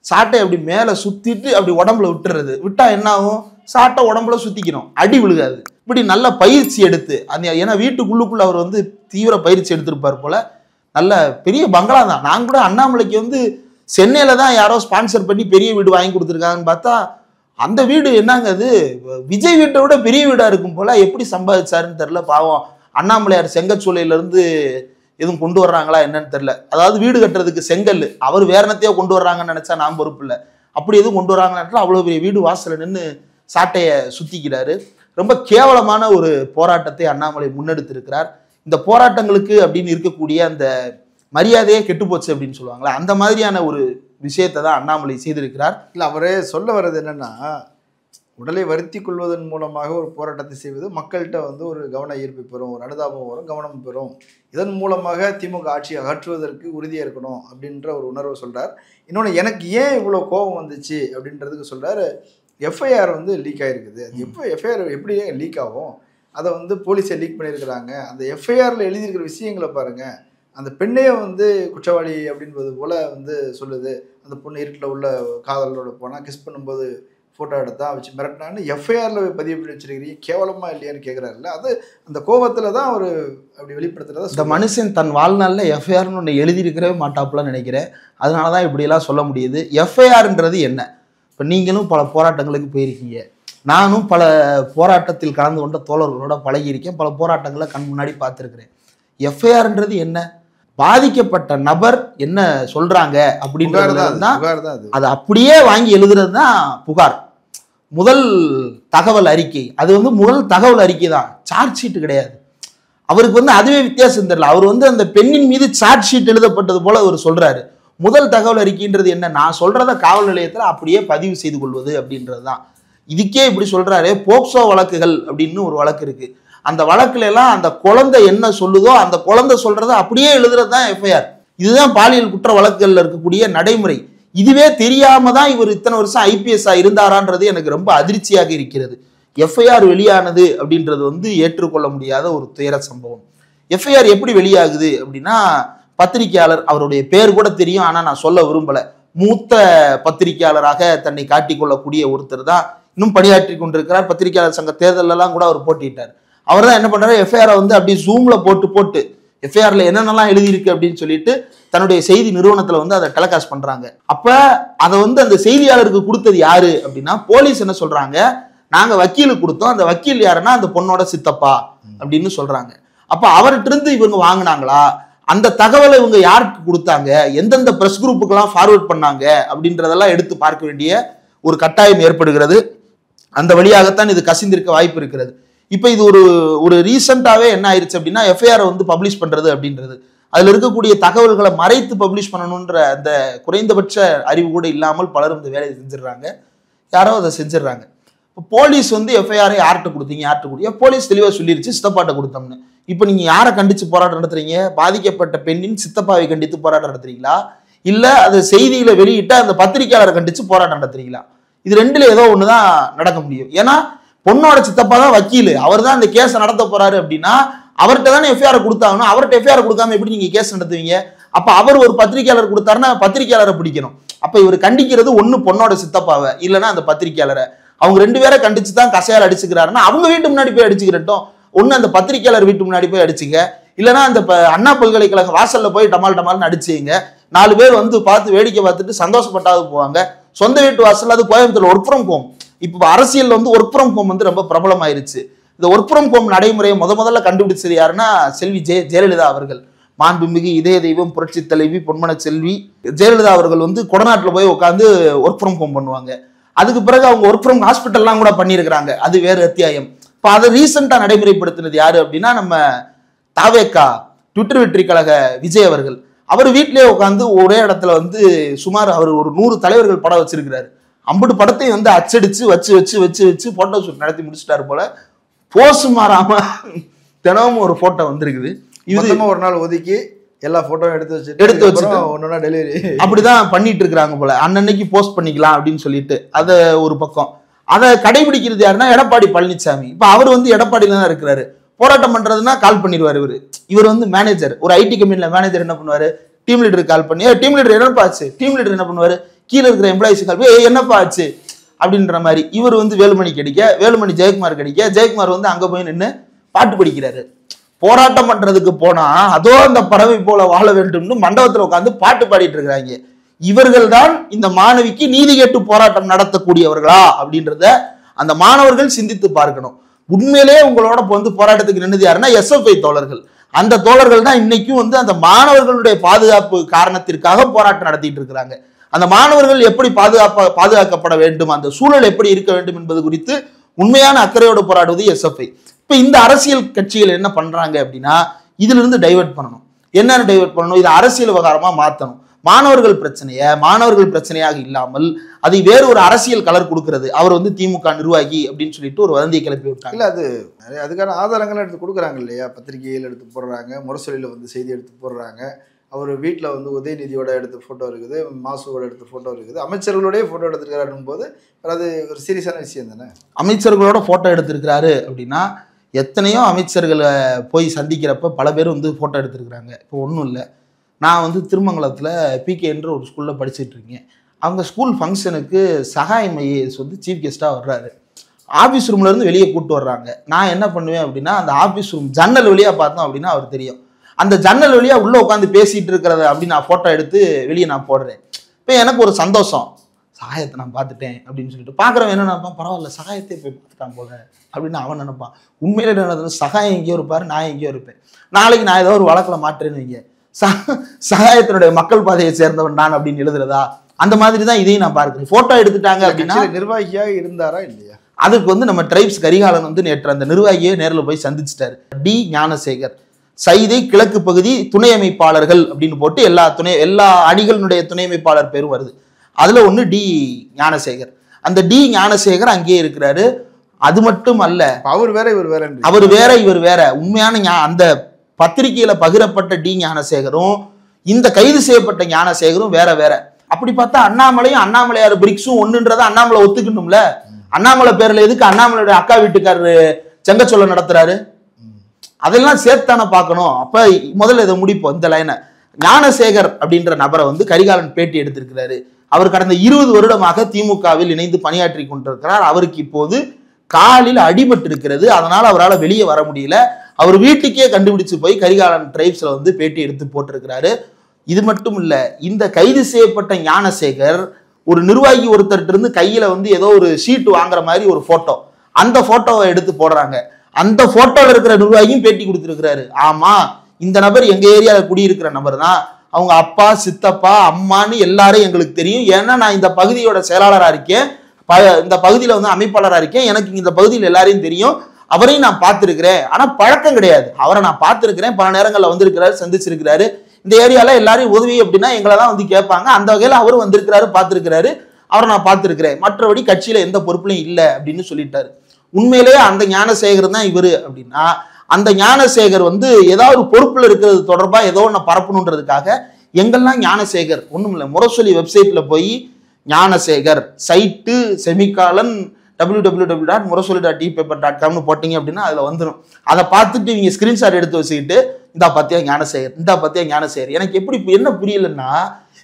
சாட்டை அப்படி மேல சுத்திட்டு அப்படி உடம்புல விட்டுறது, விட்டா என்ன ஆகும், சாட்டை உடம்புல சுத்திக்கணும், அடி விழுகாது. இப்படி நல்ல பயிற்சி எடுத்து அந்த, ஏன்னா வீட்டுக்குள்ளுக்குள்ள அவர் வந்து தீவிர பயிற்சி எடுத்திருப்பார் போல, நல்ல பெரிய பங்களா தான். நான் கூட அண்ணாமலைக்கு வந்து சென்னையில தான் யாரோ ஸ்பான்சர் பண்ணி பெரிய வீடு வாங்கி கொடுத்துருக்காங்கன்னு பார்த்தா அந்த வீடு என்னங்க அது விஜய் வீட்டை விட பெரிய வீடா இருக்கும் போல. எப்படி சம்பாதிச்சாருன்னு தெரியல. பாவம் அண்ணாமலையார் செங்கச்சூளையில இருந்து எதுவும் கொண்டு வர்றாங்களா என்னன்னு தெரியல. அதாவது வீடு கட்டுறதுக்கு செங்கல் அவர் வேற என்னத்தையோ கொண்டு வர்றாங்கன்னு நினைச்சா நான் பொறுப்பு இல்லை. அப்படி எதுவும் கொண்டு வர்றாங்கன்னு அவ்வளோ பெரிய வீடு வாசல நின்று சாட்டையை சுத்திக்கிறாரு. ரொம்ப கேவலமான ஒரு போராட்டத்தை அண்ணாமலை முன்னெடுத்திருக்கிறார். இந்த போராட்டங்களுக்கு அப்படின்னு இருக்கக்கூடிய அந்த மரியாதையே கெட்டு போச்சு அப்படின்னு சொல்லுவாங்களா, அந்த மாதிரியான ஒரு விஷயத்தை தான் அண்ணாமலை செய்திருக்கிறார். இல்லை, அவரே சொல்ல வர்றது என்னன்னா, உடலை வருத்தி கொள்வதன் மூலமாக ஒரு போராட்டத்தை செய்வது மக்கள்கிட்ட வந்து ஒரு கவன ஈர்ப்பு பெறும், ஒரு அனுதாபம் வரும், கவனம் பெறும். இதன் மூலமாக திமுக ஆட்சியை அகற்றுவதற்கு உறுதியாக இருக்கணும் அப்படின்ற ஒரு உணர்வை சொல்கிறார். இன்னொன்று, எனக்கு ஏன் இவ்வளோ கோபம் வந்துச்சு அப்படின்றதுக்கு சொல்கிறார். எஃப்ஐஆர் வந்து லீக் ஆகிருக்குது. அது எப்போ எஃப்ஐஆர் எப்படி லீக் ஆகும்? அதை வந்து போலீஸை லீக் பண்ணியிருக்கிறாங்க. அந்த எஃப்ஐஆரில் எழுதியிருக்கிற விஷயங்களை பாருங்கள். அந்த பெண்ணையே வந்து குற்றவாளி அப்படின்றது போல் வந்து சொல்லுது. அந்த பொண்ணு இருட்டில் உள்ள காதலோட போனால் கிஸ் பண்ணும்போது ஃபோட்டோ எடுத்தா வச்சு மிரட்டினான்னு எஃப்ஐஆரில் பதிவு பண்ணி வச்சிருக்கிறீங்க, கேவலமாக இல்லையான்னு கேட்குறாருல்ல. அது அந்த கோபத்தில் தான் அவர் அப்படி வெளிப்படுத்துறதா. இந்த மனுஷன் தன் வாழ்நாளில் எஃப்ஐஆர்னு ஒன்று எழுதியிருக்கவே மாட்டாப்புலாம் நினைக்கிறேன். அதனால தான் இப்படியெல்லாம் சொல்ல முடியுது. எஃப்ஐஆர்ன்றது என்ன? இப்போ நீங்களும் பல போராட்டங்களுக்கு போயிருக்கீங்க, நானும் பல போராட்டத்தில் கலந்து கொண்ட தோழர்களோட பழகியிருக்கேன், பல போராட்டங்களை கண் முன்னாடி பார்த்துருக்கிறேன். எஃப்ஐஆர்ன்றது என்ன? பாதிக்கப்பட்ட நபர் என்ன சொல்றாங்க அப்படின்றது தான். அது அப்படியே வாங்கி எழுதுறது தான் புகார். முதல் தகவல் அறிக்கை, அது வந்து முதல் தகவல் அறிக்கை தான், சார்ஜ் ஷீட் கிடையாது. அவருக்கு வந்து அதுவே வித்தியாசம் தெரியல. அவர் வந்து அந்த பெண்ணின் மீது சார்ஜ் ஷீட் எழுதப்பட்டது போல அவர் சொல்றாரு. முதல் தகவல் அறிக்கைன்றது என்ன? நான் சொல்றத காவல் நிலையத்தில் அப்படியே பதிவு செய்து கொள்வது அப்படின்றது தான். இதுக்கே இப்படி சொல்றாரு. போக்சோ வழக்குகள் அப்படின்னு ஒரு வழக்கு இருக்கு. அந்த வழக்குல எல்லாம் அந்த குழந்தை என்ன சொல்லுதோ அந்த குழந்தை சொல்றத அப்படியே எழுதுறது தான் எஃப்ஐஆர். இதுதான் பாலியல் குற்ற வழக்குகள்ல இருக்கக்கூடிய நடைமுறை. இதுவே தெரியாம தான் இவர் இத்தனை வருஷம் ஐபிஎஸ்ஆ இருந்தாரான்றது எனக்கு ரொம்ப அதிர்ச்சியாக இருக்கிறது. எஃப்ஐஆர் வெளியானது அப்படின்றது வந்து ஏற்றுக்கொள்ள முடியாத ஒரு துயர சம்பவம். எஃப்ஐஆர் எப்படி வெளியாகுது அப்படின்னா, பத்திரிகையாளர், அவருடைய பேர் கூட தெரியும், ஆனா நான் சொல்ல விரும்பல, மூத்த பத்திரிகையாளராக தன்னை காட்டிக்கொள்ளக்கூடிய ஒருத்தர் தான் இன்னும் பணியாற்றி கொண்டிருக்கிறார். பத்திரிகையாளர் சங்க தேர்தலெல்லாம் கூட அவர் போட்டிட்டார். அவர் தான் என்ன பண்றாரு, எஃப்ஐஆரை வந்து அப்படியே ஜூம்ல போட்டு எஃப்ஐஆர்ல என்னென்னலாம் எழுதியிருக்கு அப்படின்னு சொல்லிட்டு தன்னுடைய செய்தி நிறுவனத்துல வந்து அதை டெலிகாஸ்ட் பண்றாங்க. அப்ப அதை வந்து அந்த செய்தியாளருக்கு கொடுத்தது யாரு அப்படின்னா, போலீஸ் என்ன சொல்றாங்க, நாங்க வக்கீலுக்கு கொடுத்தோம், அந்த வக்கீல் யாருன்னா அந்த பொண்ணோட சித்தப்பா அப்படின்னு சொல்றாங்க. அப்ப அவர்கிட்ட இருந்து இவங்க வாங்கினாங்களா, அந்த தகவலை இவங்க யாருக்கு கொடுத்தாங்க, எந்தெந்த பிரஸ் குரூப்புக்கெல்லாம் ஃபார்வர்ட் பண்ணாங்க அப்படின்றதெல்லாம் எடுத்து பார்க்க வேண்டிய ஒரு கட்டாயம் ஏற்படுகிறது. அந்த வழியாகத்தான் இது கசிந்திருக்க வாய்ப்பு இருக்கிறது. இப்போ இது ஒரு ரீசெண்டாகவே என்ன ஆயிடுச்சு அப்படின்னா, எஃப்ஐஆரை வந்து பப்ளிஷ் பண்ணுறது அப்படின்றது, அதில் இருக்கக்கூடிய தகவல்களை மறைத்து பப்ளிஷ் பண்ணணுன்ற அந்த குறைந்தபட்ச அறிவு கூட இல்லாமல் பலரும் இந்த வேலையை செஞ்சிடறாங்க. யாரோ அதை செஞ்சிடறாங்க. இப்போ போலீஸ் வந்து எஃப்ஐஆரை யார்கிட்ட கொடுத்தீங்க, போலீஸ் தெளிவாக சொல்லிருச்சு, சித்தப்பாட்ட கொடுத்தோம்னு. இப்போ நீங்கள் யாரை கண்டித்து போராட்டம் நடத்துறீங்க? பாதிக்கப்பட்ட பெண்ணின் சித்தப்பாவை கண்டித்து போராட்டம் நடத்துறீங்களா, இல்லை அது செய்தியில வெளியிட்ட அந்த பத்திரிகையாளரை கண்டித்து போராட்டம் நடத்துறீங்களா? இது ரெண்டுல ஏதோ ஒன்று தான் நடக்க முடியும். ஏன்னா பொண்ணோட சித்தப்பா தான் வக்கீல், அவர் தான் இந்த கேஸை நடத்த போறாரு அப்படின்னா அவர்கிட்ட தானே எஃப்ஐஆர் கொடுத்தாங்கன்னு. அவர்கிட்ட எஃப்ஐஆர் கொடுக்காம எப்படி நீங்க கேஸ் நடத்துவீங்க? அப்ப அவர் ஒரு பத்திரிகையாளர் கொடுத்தாருன்னா பத்திரிகையாளரை பிடிக்கணும். அப்ப இவர் கண்டிக்கிறது ஒண்ணு பொண்ணோட சித்தப்பாவை, இல்லைன்னா அந்த பத்திரிகையாளரை. அவங்க ரெண்டு பேரை கண்டிச்சு தான் கசையால் அடிச்சுக்கிறாருன்னா அவங்க வீட்டு முன்னாடி போய் அடிச்சுக்கிறட்டும். ஒன்னு அந்த பத்திரிகையாளர் வீட்டு முன்னாடி போய் அடிச்சுங்க, இல்லைன்னா அந்த அண்ணா பல்கலைக்கழக வாசல்ல போய் டமால் டமால்னு அடிச்சுங்க. 4 பேர் வந்து பார்த்து வேடிக்கை பார்த்துட்டு சந்தோஷப்பட்டாவது போவாங்க. சொந்த வீட்டு வாசல், அது கோயம்புத்தூர் ஒர்க் ஃப்ரம் ஹோம். இப்போ அரசியல் வந்து ஒர்க் ஃப்ரம் ஹோம் வந்து ரொம்ப பிரபலம் ஆயிருச்சு. இந்த ஒர்க் ஃப்ரம் ஹோம் நடைமுறையை முதல்ல கண்டுபிடிச்சது யாருன்னா செல்வி ஜெயலலிதா அவர்கள். மாண்புமிகு இதய தெய்வம் புரட்சி தலைவி பொன்மன செல்வி ஜெயலலிதா அவர்கள் வந்து கொடநாட்டில் போய் உட்காந்து ஒர்க் ஃப்ரம் ஹோம் பண்ணுவாங்க. அதுக்கு பிறகு அவங்க ஒர்க் ஃப்ரம் ஹாஸ்பிட்டல்லாம் கூட பண்ணியிருக்கிறாங்க, அது வேறு அத்தியாயம். இப்போ அதை ரீசெண்டாக நடைமுறைப்படுத்தினது யாரு அப்படின்னா, நம்ம தாவேகா ட்விட்டர் வெற்றி கழக விஜய் அவர்கள். அவர் வீட்டிலேயே உட்காந்து ஒரே இடத்துல வந்து சுமார் அவர் ஒரு 100 தலைவர்கள் படம் வச்சிருக்கிறாரு. 50 படத்தையும் வந்து அச்சடிச்சு வச்சு போட்டோ ஷூட் நடத்தி முடிச்சுட்டாரு போல. போஸ் மாறாம தினமும் ஒரு போட்டோ வந்திருக்குது. இது ஒரு நாள் ஒதுக்கி எல்லா போட்டோவும் எடுத்து வச்சுட்டு ஒன்னொன்னா டெலிவரி அப்படிதான் பண்ணிட்டு இருக்கிறாங்க போல. அன்னன்னைக்கு போஸ்ட் பண்ணிக்கலாம் அப்படின்னு சொல்லிட்டு அத ஒரு பக்கம். அதை கடைபிடிக்கிறது யாருன்னா எடப்பாடி பழனிசாமி. இப்ப அவர் வந்து எடப்பாடியில தான் இருக்கிறாரு. போராட்டம் பண்றதுன்னா கால் பண்ணிடுவாரு இவர் வந்து மேனேஜர், ஒரு ஐடி கம்பெனில மேனேஜர் என்ன பண்ணுவாரு, டீம் லீடருக்கு கால் பண்ணி, டீம் லீடர் என்னப்பா ஆச்சு, டீம் லீடர் என்ன பண்ணுவாரு, கீழே இருக்கிற எம்ப்ளாயிஸ் கால் பண்ணி என்னப்பா ஆச்சு அப்படின்ற மாதிரி. இவர் வந்து வேலுமணி கிடைக்க, வேலுமணி ஜெயக்குமார் கிடைக்க, ஜெயக்குமார் வந்து அங்க போய் நின்று பாட்டு படிக்கிறாரு. போராட்டம் பண்றதுக்கு போனா அதோ அந்த பறவை போல வாழ வேண்டும்னு மண்டபத்துல உட்காந்து பாட்டு பாடிட்டு இருக்கிறாங்க. இவர்கள் தான் இந்த மாணவிக்கு நீதி கேட்டு போராட்டம் நடத்தக்கூடியவர்களா அப்படின்றத அந்த மாணவர்கள் சிந்தித்து பார்க்கணும். உண்மையிலே உங்களோட வந்து போராட்டத்துக்கு நின்னது யாருன்னா எஸ்எஃப்ஐ தோழர்கள். அந்த தோழர்கள் தான் இன்னைக்கும் வந்து அந்த மாணவர்களுடைய பாதுகாப்பு காரணத்திற்காக போராட்டம் நடத்திட்டு இருக்கிறாங்க. அந்த மாணவர்கள் எப்படி பாதுகாக்கப்பட வேண்டும், அந்த சூழல் எப்படி இருக்க வேண்டும் என்பது குறித்து உண்மையான அக்கறையோடு போராடுவது எஸ்எஃப்ஐ. இப்ப இந்த அரசியல் கட்சிகள் என்ன பண்றாங்க அப்படின்னா, இதுல இருந்து டைவர்ட் பண்ணணும். என்னன்னு டைவர்ட் பண்ணணும்? இது அரசியல் விவகாரமா மாத்தணும். மாணவர்கள் பிரச்சனையாக இல்லாமல் அதை வேறு ஒரு அரசியல் கலர் கொடுக்கிறது. அவர் வந்து திமுக நிர்வாகி அப்படின்னு சொல்லிட்டு ஒரு வதந்தியை கிளப்பி விட்டாங்க. இல்ல அது அதுக்கான ஆதாரங்கள் எடுத்து கொடுக்குறாங்க இல்லையா? பத்திரிகையில் எடுத்து போடுறாங்க, முரசொலியில் வந்து செய்தி எடுத்து போடுறாங்க. அவர் வீட்டில் வந்து உதயநிதியோட எடுத்த ஃபோட்டோ இருக்குது, மாசுவோட எடுத்த ஃபோட்டோ இருக்குது, அமைச்சர்களோடய ஃபோட்டோ எடுத்துருக்காருன்னும் போது அது ஒரு சீரியஸான விஷயம் தானே. அமைச்சர்களோட ஃபோட்டோ எடுத்திருக்கிறாரு அப்படின்னா எத்தனையோ அமைச்சர்களை போய் சந்திக்கிறப்ப பல பேர் வந்து ஃபோட்டோ எடுத்திருக்கிறாங்க. இப்போ ஒன்றும் இல்லை, நான் வந்து திருமங்கலத்தில் பிகே என்ற ஒரு ஸ்கூலில் படிச்சுட்டு இருக்கேன். அவங்க ஸ்கூல் ஃபங்க்ஷனுக்கு சகாயம் ஐஏஎஸ் வந்து சீஃப் கெஸ்ட்டாக வர்றாரு. ஆஃபீஸ் ரூம்லேருந்து வெளியே கூப்பிட்டு வர்றாங்க. நான் என்ன பண்ணுவேன் அப்படின்னா, அந்த ஆஃபீஸ் ரூம் ஜன்னல் வழியாக பார்த்தோம் அப்படின்னா அவர் தெரியும். அந்த ஜன்னல் வழியாக உள்ளே உட்காந்து பேசிகிட்டு இருக்கிறத அப்படி நான் ஃபோட்டோ எடுத்து வெளியே நான் போடுறேன். இப்போ எனக்கு ஒரு சந்தோஷம், சகாயத்தை நான் பார்த்துட்டேன் அப்படின்னு சொல்லிட்டு. பார்க்குறவன் என்ன நினைப்பான், பரவாயில்ல சகாயத்தை போய் பார்த்துட்டான் போல அப்படின்னு அவன் நினைப்பான். உண்மையிலே என்ன, சகாயம் எங்கேயோ இருப்பார், நான் எங்கேயோ இருப்பேன். நாளைக்கு நான் ஏதோ ஒரு வழக்கில் மாற்றேன்னு வைங்க, சகாயத்தினுடைய மக்கள் பாதையை சேர்ந்தவன் நான் அப்படின்னு எழுதுறதா? அந்த மாதிரி தான் இதையும் நான் பார்க்கிறேன். போட்டோ எடுத்துட்டாங்க அப்படின்னா நிர்வாகியாக இருந்தாரா இல்லையா? அதுக்கு வந்து நம்ம ட்ரைப்ஸ் கரிகாலன் வந்து நேற்று அந்த நிர்வாகியை நேரில் போய் சந்திச்சிட்டாரு. டி ஞானசேகர், சைதை கிழக்கு பகுதி துணை அமைப்பாளர்கள் அப்படின்னு போட்டு எல்லா அணிகளுடைய துணை அமைப்பாளர் பேரும் வருது. அதுல ஒண்ணு டி ஞானசேகர். அந்த டி ஞானசேகர் அங்கேயே இருக்கிறாரு. அது மட்டும் அல்ல, அவர் வேற இவர் வேற, அவர் வேற இவர் வேற. உண்மையான அந்த பத்திரிகையில பகிரப்பட்ட டி ஞானசேகரும் இந்த கைது செய்யப்பட்ட ஞானசேகரும் வேற வேற. அப்படி பார்த்தா அண்ணாமலையும் அண்ணாமலையார் பிரிக்ஸும் ஒண்ணுன்றத அண்ணாமலை ஒத்துக்கணும்ல. அண்ணாமலை பேர்ல எதுக்கு அண்ணாமலையுடைய அக்கா வீட்டுக்காரரு செங்கச்சொல்ல நடத்துறாரு? அதெல்லாம் சேர்த்தானே பார்க்கணும். அப்ப முதல்ல இதை முடிப்போம். இந்த லைனை, ஞானசேகர் அப்படின்ற நபரை வந்து கரிகாலன் பேட்டி எடுத்திருக்கிறாரு. அவர் கடந்த 20 வருடமாக திமுகவில் இணைந்து பணியாற்றி கொண்டிருக்கிறார். அவருக்கு இப்போது காலில் அடிபட்டு இருக்கிறது. அதனால அவரால் வெளியே வர முடியல. அவர் வீட்டுக்கே கண்டுபிடிச்சு போய் கரிகாலன் ட்ரைப்ஸ்ல வந்து பேட்டி எடுத்து போட்டிருக்கிறாரு. இது மட்டும் இல்ல, இந்த கைது செய்யப்பட்ட ஞானசேகர் ஒரு நிர்வாகி ஒருத்தர்கிட்ட இருந்து கையில வந்து ஏதோ ஒரு ஷீட் வாங்குற மாதிரி ஒரு போட்டோ, அந்த போட்டோவை எடுத்து போடுறாங்க. அந்த போட்டோல இருக்கிற நிர்வாகியும் பேட்டி கொடுத்திருக்கிறாரு. ஆமா, இந்த நபர் எங்க ஏரியால குடியிருக்கிற நபர் தான், அவங்க அப்பா சித்தப்பா அம்மான்னு எல்லாரும் எங்களுக்கு தெரியும். ஏன்னா நான் இந்த பகுதியோட செயலாளராக இருக்கேன், இந்த பகுதியில வந்து அமைப்பாளராக இருக்கேன், எனக்கு இந்த பகுதியில் எல்லாரையும் தெரியும், அவரையும் நான் பார்த்துருக்கிறேன். ஆனா பழக்கம் கிடையாது. அவரை நான் பார்த்துருக்கிறேன், பல நேரங்களில் வந்திருக்கிறாரு, சந்திச்சிருக்கிறாரு. இந்த ஏரியால எல்லாரையும் உதவி அப்படின்னா எங்களை தான் வந்து கேட்பாங்க. அந்த வகையில் அவரும் வந்திருக்கிறாரு, பார்த்துருக்கிறாரு, அவரை நான் பார்த்துருக்கிறேன். மற்றபடி கட்சியில எந்த பொறுப்புலையும் இல்லை அப்படின்னு சொல்லிட்டாரு. உண்மையிலேயே அந்த ஞானசேகர் தான் இவரு அப்படின்னா, அந்த ஞானசேகர் வந்து ஏதாவது ஒரு பொறுப்புல இருக்கிறது தொடர்பா ஏதோ ஒன்று பரப்பணுன்றதுக்காக எங்கெல்லாம் ஞானசேகர் ஒண்ணும் இல்லை, முரசொலி வெப்சைட்ல போய் ஞானசேகர் சைட்டு செமிகாலன் www.murasoli.epaper.com போட்டீங்க அப்படின்னா அதுல வந்துடும். அதை பார்த்துட்டு இவங்க ஸ்கிரீன்ஷாட் எடுத்து வச்சுக்கிட்டு இந்த பத்தியா ஞானசேகர். எனக்கு எப்படி என்ன புரியலன்னா,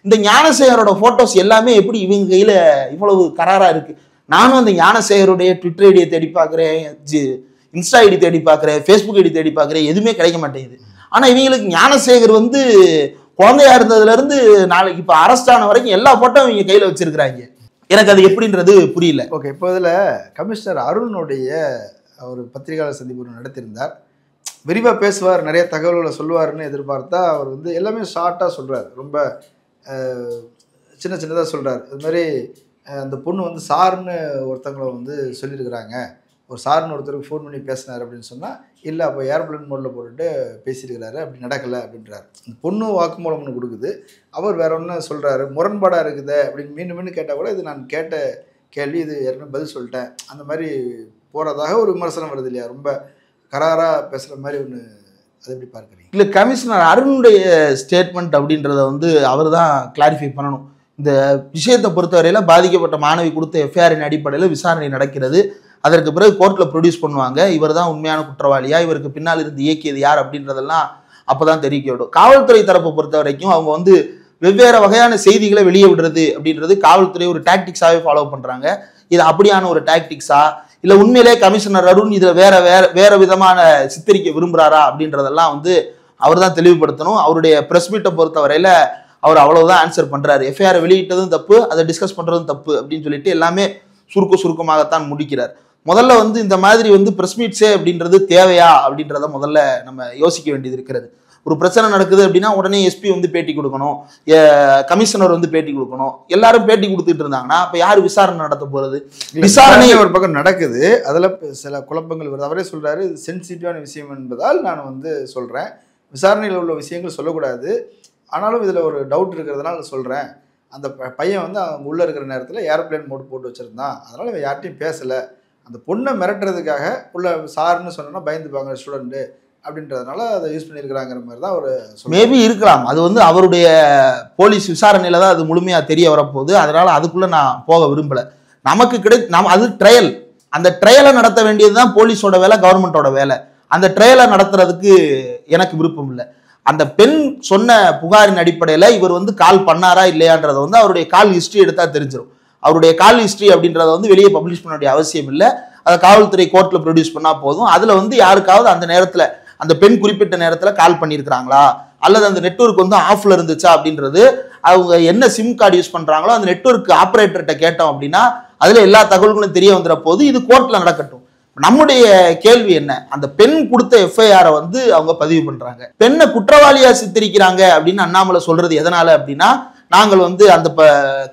இந்த ஞானசேகரோட போட்டோஸ் எல்லாமே எப்படி இவங்க கையில இவ்வளவு கராரா இருக்கு? நானும் அந்த ஞானசேகருடைய ட்விட்டர் ஐடியை தேடி பார்க்குறேன், இன்ஸ்டா ஐடி தேடி பார்க்குறேன், ஃபேஸ்புக் ஐடி தேடி பார்க்குறேன், எதுவுமே கிடைக்க மாட்டேங்குது. ஆனா இவங்களுக்கு ஞானசேகர் வந்து குழந்தையா இருந்ததுல இருந்து நாளைக்கு இப்ப அரெஸ்ட் ஆன வரைக்கும் எல்லா போட்டோ இவங்க கையில வச்சிருக்கிறாங்க. எனக்கு அது எப்படின்றது புரியல. ஓகே, இப்போ இதில் கமிஷனர் அருணுடைய ஒரு பத்திரிகையாளர் சந்திப்பு நடத்தியிருந்தார். விரிவாக பேசுவார், நிறைய தகவல்களை சொல்லுவார்னு எதிர்பார்த்தா அவர் வந்து எல்லாமே ஷார்ட்டாக சொல்கிறார், ரொம்ப சின்னதாக சொல்கிறார். இது மாதிரி அந்த பொண்ணு வந்து சார்னு ஒருத்தவங்களை வந்து சொல்லியிருக்கிறாங்க, ஒரு சார்னு ஒருத்தருக்கு ஃபோன் பண்ணி பேசினார் அப்படின்னு சொன்னால், இல்லை அப்போ ஏர்பிளைன் மோடில் போட்டுட்டு பேசியிருக்கிறாரு, அப்படி நடக்கலை அப்படின்றார். அந்த பொண்ணு வாக்குமூலம் ஒன்று கொடுக்குது, அவர் வேற ஒன்று சொல்கிறாரு, முரண்பாடாக இருக்குது அப்படின்னு மீண்டும் கேட்டால் கூட இது நான் கேட்ட கேள்வி, இது ஏற்கனவே பதில் சொல்லிட்டேன், அந்த மாதிரி போகிறதாக ஒரு விமர்சனம் வருது இல்லையா? ரொம்ப கராராக பேசுகிற மாதிரி ஒன்று. அதை எப்படி பார்க்குறீங்க? இல்லை, கமிஷனர் அருணுடைய ஸ்டேட்மெண்ட் அப்படின்றத வந்து அவர் தான் கிளாரிஃபை பண்ணணும். இந்த விஷயத்தை பொறுத்தவரையில் பாதிக்கப்பட்ட மாணவி கொடுத்த எஃப்ஐஆரின் அடிப்படையில் விசாரணை நடக்கிறது. அதற்கு பிறகு கோர்ட்டில் ப்ரொடியூஸ் பண்ணுவாங்க. இவர் தான் உண்மையான குற்றவாளியா, இவருக்கு பின்னால் இருந்து இயக்கியது யார் அப்படின்றதெல்லாம் அப்போ தான் தெரிவிக்கப்படும். காவல்துறை தரப்பை பொறுத்த வரைக்கும் அவங்க வந்து வெவ்வேறு வகையான செய்திகளை வெளியே விடுறது அப்படின்றது காவல்துறை ஒரு டாக்டிக்ஸாகவே ஃபாலோ பண்ணுறாங்க. இது அப்படியான ஒரு டாக்டிக்ஸா இல்ல உண்மையிலே கமிஷனர் அருண் இதுல வேற வேற வேற விதமான சித்தரிக்க விரும்புறாரா அப்படின்றதெல்லாம் வந்து அவர் தான் தெளிவுபடுத்தணும். அவருடைய பிரஸ் மீட்டை பொறுத்தவரையில அவர் அவ்வளவுதான் ஆன்சர் பண்றாரு. எஃப்ஐஆர் வெளியிட்டதும் தப்பு, அதை டிஸ்கஸ் பண்றதும் தப்பு அப்படின்னு சொல்லிட்டு எல்லாமே சுருக்கமாகத்தான் முடிக்கிறார். முதல்ல வந்து இந்த மாதிரி வந்து பிரஸ் மீட்ஸே அப்படின்றது தேவையா அப்படின்றத முதல்ல நம்ம யோசிக்க வேண்டியது இருக்கிறது. ஒரு பிரச்சனை நடக்குது அப்படின்னா உடனே எஸ்பி வந்து பேட்டி கொடுக்கணும், கமிஷனர் வந்து பேட்டி கொடுக்கணும். எல்லாரும் பேட்டி கொடுத்துட்டு இருந்தாங்கன்னா அப்ப யாரு விசாரணை நடத்த போறது? விசாரணை ஒரு பக்கம் நடக்குது, அதுல சில குழப்பங்கள் வருது. அவரே சொல்றாரு இது சென்சிட்டிவான விஷயம் என்பதால் நான் வந்து சொல்றேன், விசாரணையில் உள்ள விஷயங்கள் சொல்லக்கூடாது, ஆனாலும் இதுல ஒரு டவுட் இருக்கிறதுனால சொல்றேன். அந்த பையன் வந்து அவங்க உள்ள இருக்கிற நேரத்தில் ஏரோப்ளேன் மோட் போட்டு வச்சிருந்தான், அதனால இவன் யார்ட்டையும் பேசல, அந்த பொண்ணை மிரட்டுறதுக்காக உள்ள சார்னு சொன்னா பயந்துப்பாங்க ஸ்டூடெண்ட் அப்படின்றதுனால அதை யூஸ் பண்ணியிருக்கிறாங்கிற மாதிரி தான் ஒரு மேபி இருக்கலாம். அது வந்து அவருடைய போலீஸ் விசாரணையில தான் அது முழுமையா தெரிய வரப்போகுது. அதனால அதுக்குள்ள நான் போக விரும்பல. நமக்கு அது ட்ரையல், அந்த ட்ரையலை நடத்த வேண்டியது தான் போலீஸோட வேலை, கவர்மெண்டோட வேலை. அந்த ட்ரையலை நடத்துறதுக்கு எனக்கு விருப்பம் இல்லை. அந்த பெண் சொன்ன புகாரின் அடிப்படையில் இவர் வந்து கால் பண்ணாரா இல்லையான்றதை வந்து அவருடைய கால் ஹிஸ்ட்ரி எடுத்தா தெரிஞ்சிடும். அவருடைய கால் ஹிஸ்ட்ரி அப்படின்றத வந்து வெளியே பப்ளிஷ் பண்ண வேண்டிய அவசியம் இல்லை. அதை காவல்துறை கோர்ட்ல ப்ரொடியூஸ் பண்ணா போதும். அதுல வந்து யாருக்காவது அந்த நேரத்துல அந்த பெண் குறிப்பிட்ட நேரத்துல கால் பண்ணியிருக்கிறாங்களா அல்லது அந்த நெட்வொர்க் வந்து ஆஃப்ல இருந்துச்சா அப்படின்றது, அவங்க என்ன சிம் கார்டு யூஸ் பண்றாங்களோ அந்த நெட்வொர்க் ஆப்ரேட்டர்கிட்ட கேட்டோம் அப்படின்னா அதுல எல்லா தகவல்களும் தெரிய வந்துற போது இது கோர்ட்ல நடக்கட்டும். நம்முடைய கேள்வி என்ன, அந்த பெண் கொடுத்த எஃப்ஐஆரை வந்து அவங்க பதிவு பண்றாங்க, பெண்ணை குற்றவாளியா சித்தரிக்கிறாங்க அப்படின்னு அண்ணாமலை சொல்றது எதனால அப்படின்னா, நாங்கள் வந்து அந்த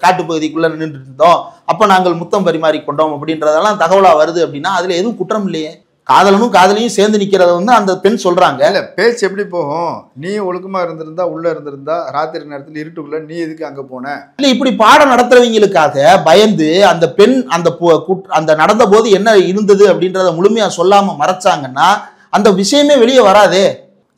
காட்டுப்பகுதிக்குள்ள நின்று இருந்தோம், அப்ப நாங்கள் முத்தம் பரிமாறி கொண்டோம் அப்படின்றதெல்லாம் தகவலா வருது அப்படின்னா அதுல எதுவும் குற்றம் இல்லையே. காதலனும் காதலியும் சேர்ந்து நிக்கிறத வந்து அந்த பெண் சொல்றாங்க. இல்ல பேச்சு எப்படி போகும், நீ ஒழுக்கமா இருந்திருந்தா உள்ள இருந்திருந்தா ராத்திரி நேரத்தில் இருட்டுக்குள்ள நீ எதுக்கு அங்க போன? இல்ல இப்படி பாடம் நடத்துறவங்களுக்காக பயந்து அந்த பெண் அந்த நடந்த போது என்ன இருந்தது அப்படின்றத முழுமையா சொல்லாம மறைச்சாங்கன்னா அந்த விஷயமே வெளியே வராதே.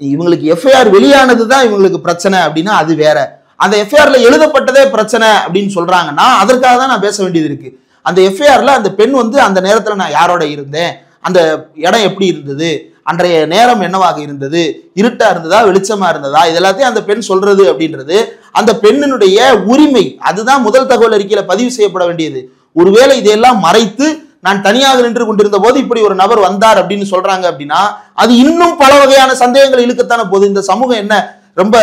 இவங்களுக்கு எஃப்ஐஆர் வெளியானதுதான் இவங்களுக்கு பிரச்சனை அப்படின்னா அது வேற. அந்த எஃப்ஐஆர்ல எழுதப்பட்டதே பிரச்சனை அப்படின்னு சொல்றாங்கன்னா அதற்காக தான் நான் பேச வேண்டியது இருக்கு. அந்த எஃப்ஐஆர்ல அந்த பெண் வந்து அந்த நேரத்துல நான் யாரோட இருந்தேன், அந்த இடம் எப்படி இருந்தது, அன்றைய நேரம் என்னவாக இருந்தது, இருட்டா இருந்ததா வெளிச்சமா இருந்ததா, இது எல்லாத்தையும் அந்த பெண் சொல்றது அப்படின்றது அந்த பெண்ணினுடைய உரிமை. அதுதான் முதல் தகவல் அறிக்கையில பதிவு செய்யப்பட வேண்டியது. ஒருவேளை இதையெல்லாம் மறைத்து நான் தனியாக நின்று கொண்டிருந்த போது இப்படி ஒரு நபர் வந்தார் அப்படின்னு சொல்றாங்க அப்படின்னா அது இன்னும் பல வகையான சந்தேகங்கள் இழுக்கத்தான போது. இந்த சமூகம் என்ன ரொம்ப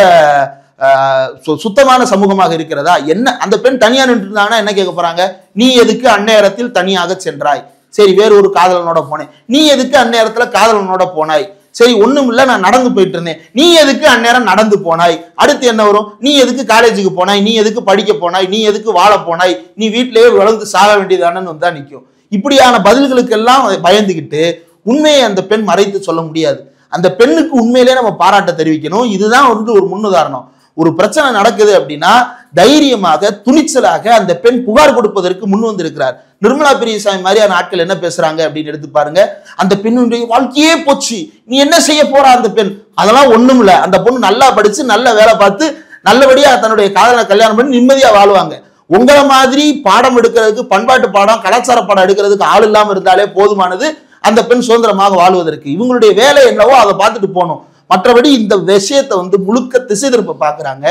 சுத்தமான சமூகமாக இருக்கிறதா என்ன? அந்த பெண் தனியா நின்று இருந்தாங்கன்னா என்ன கேட்க போறாங்க, நீ எதுக்கு அந்நேரத்தில் தனியாக சென்றாய், சரி வேற ஒரு காதலனோட போனேன், நீ எதுக்கு அந்நேரத்துல காதலனோட போனாய், சரி ஒண்ணும் இல்ல நான் நடந்து போயிட்டு இருந்தேன், நீ எதுக்கு அந்நேரம் நடந்து போனாய், அடுத்து என்ன வரும், நீ எதுக்கு காலேஜுக்கு போனாய், நீ எதுக்கு படிக்க போனாய், நீ எதுக்கு வாழ போனாய், நீ வீட்டிலேயே வளர்ந்து சாக வேண்டியதானன்னு வந்தா நிற்கும். இப்படியான பதில்களுக்கெல்லாம் பயந்துகிட்டு உண்மையை அந்த பெண் மறைத்து சொல்ல முடியாது. அந்த பெண்ணுக்கு உண்மையிலே நம்ம பாராட்ட தெரிவிக்கணும். இதுதான் வந்து ஒரு முன்னுதாரணம். ஒரு பிரச்சனை நடக்குது அப்படின்னா தைரியமாக துணிச்சலாக அந்த பெண் புகார் கொடுப்பதற்கு முன் வந்திருக்கிறார். நிர்மலா பெரியசாமி மாதிரியான ஆட்கள் என்ன பேசுறாங்க அப்படின்னு எடுத்து பாருங்க. அந்த பெண்ணுடைய வாழ்க்கையே போச்சு, நீ என்ன செய்ய போறா அந்த பெண், அதெல்லாம் ஒண்ணும் இல்ல, அந்த பொண்ணு நல்லா படிச்சு நல்ல வேலை பார்த்து நல்லபடியா தன்னுடைய காதலை கல்யாணம் பண்ணி நிம்மதியா வாழ்வாங்க. உங்களை மாதிரி பாடம் எடுக்கிறதுக்கு, பண்பாட்டு பாடம் கலாச்சார பாடம் எடுக்கிறதுக்கு ஆள் இல்லாம இருந்தாலே போதுமானது அந்த பெண் சுதந்திரமாக வாழ்வதற்கு. இவங்களுடைய வேலை என்னவோ அதை பார்த்துட்டு போகணும். மற்றபடி இந்த விஷயத்தை வந்து முழுக்க திசை திருப்ப பாக்குறாங்க.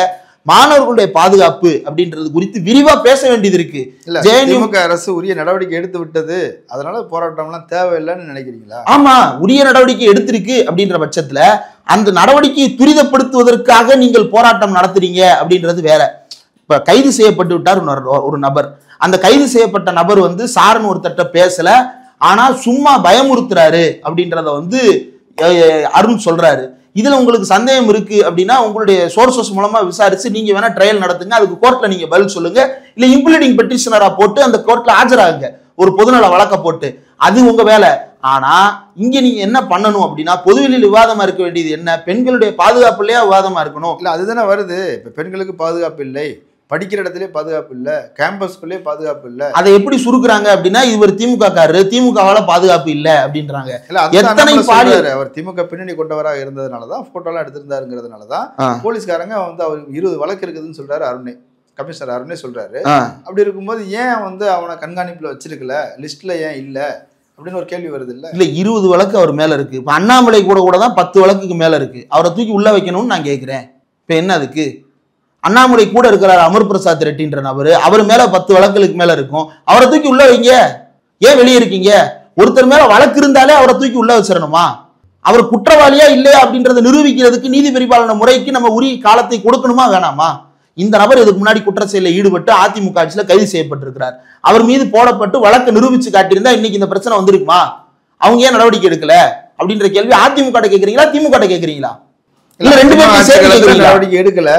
மாணவர்களுடைய பாதுகாப்பு அப்படின்றது குறித்து விரிவா பேச வேண்டியது இருக்கு. திமுக அரசு உரிய நடவடிக்கை எடுத்து விட்டது, அதனால போராட்டம்லாம் தேவையில்லைன்னு நினைக்கிறீங்களா? ஆமா, உரிய நடவடிக்கை எடுத்திருக்கு அப்படின்ற பட்சத்துல அந்த நடவடிக்கையை துரிதப்படுத்துவதற்காக நீங்கள் போராட்டம் நடத்துறீங்க அப்படின்றது வேற. இப்ப கைது செய்யப்பட்டு விட்டார் ஒரு நபர். அந்த கைது செய்யப்பட்ட நபர் வந்து சாரன் ஒருத்தட்ட பேசல, ஆனா சும்மா பயமுறுத்துறாரு அப்படின்றத வந்து அருண் சொல்றாரு. இதுல உங்களுக்கு சந்தேகம் இருக்கு அப்படின்னா உங்களுடைய சோர்சஸ் மூலமா விசாரிச்சு நீங்க வேணா ட்ரையல் நடத்துங்க, அதுக்கு கோர்ட்ல நீங்க பதில் சொல்லுங்க, இல்ல இம்ப்ளீடிங் பெட்டிஷனரா போட்டு அந்த கோர்ட்ல ஆஜராகுங்க, ஒரு பொதுநல வழக்க போட்டு, அது உங்க வேலை. ஆனா இங்க நீங்க என்ன பண்ணணும் அப்படின்னா பொதுவெளியில் விவாதமா இருக்க வேண்டியது என்ன, பெண்களுடைய பாதுகாப்புலயே விவாதமா இருக்கணும். இல்ல அதுதானே வருது. இப்ப பெண்களுக்கு பாதுகாப்பு இல்லை, படிக்கிற இடத்துல பாதுகாப்பு இல்ல, கேம்பஸ்குள்ளே பாதுகாப்பு இல்ல. அதை எப்படி சுருக்குறாங்க அப்படின்னா இவர் திமுக காரரு, திமுகவால பாதுகாப்பு இல்ல அப்படின்றாங்க. எத்தனை பாலியல் அவர் திமுக பின்னணி கொண்டவராக இருந்ததுனாலதான் போட்டோலாம் எடுத்திருந்தாருங்கிறதுனாலதான் போலீஸ்காரங்க வந்து அவர் 20 வழக்கு இருக்குதுன்னு சொல்றாரு அருணே, கமிஷனர் அருணே சொல்றாரு. அப்படி இருக்கும்போது ஏன் வந்து அவனை கண்காணிப்புல வச்சிருக்கல, லிஸ்ட்ல ஏன் இல்ல அப்படின்னு ஒரு கேள்வி வருது. இல்ல 20 வழக்கு அவர் மேல இருக்கு. இப்ப அண்ணாமலை கூட தான் 10 வழக்குக்கு மேல இருக்கு. அவரை தூக்கி உள்ள வைக்கணும்னு நான் கேட்கிறேன். இப்ப என்ன அதுக்கு? அண்ணாமலை கூட இருக்கிறார் அமர் பிரசாத் ரெட்டின்ற நபரு, அவர் மேல 10 வழக்குகளுக்கு மேல இருக்கும். அவரை தூக்கி உள்ள வைங்க, ஏன் வெளியே இருக்கீங்க? ஒருத்தர் மேல வழக்கு இருந்தாலே அவரை தூக்கி உள்ள வச்சிடணுமா? அவர் குற்றவாளியா இல்லையா அப்படின்றத நிரூபிக்கிறதுக்கு நீதி பரிபாலன முறைக்கு நம்ம உரிய காலத்தை கொடுக்கணுமா வேணாமா? இந்த நபர் இதுக்கு முன்னாடி குற்ற செயலில் ஈடுபட்டு அதிமுக ஆட்சியில கைது செய்யப்பட்டிருக்கிறார். அவர் மீது போடப்பட்டு வழக்கு நிரூபிச்சு காட்டியிருந்தா இன்னைக்கு இந்த பிரச்சனை வந்திருக்குமா? அவங்க ஏன் நடவடிக்கை எடுக்கல அப்படின்ற கேள்வி அதிமுக கேட்கறீங்களா, திமுக கேட்கறீங்களா? இல்ல ரெண்டு பேரும் சேர்த்து நடவடிக்கை எடுக்கல.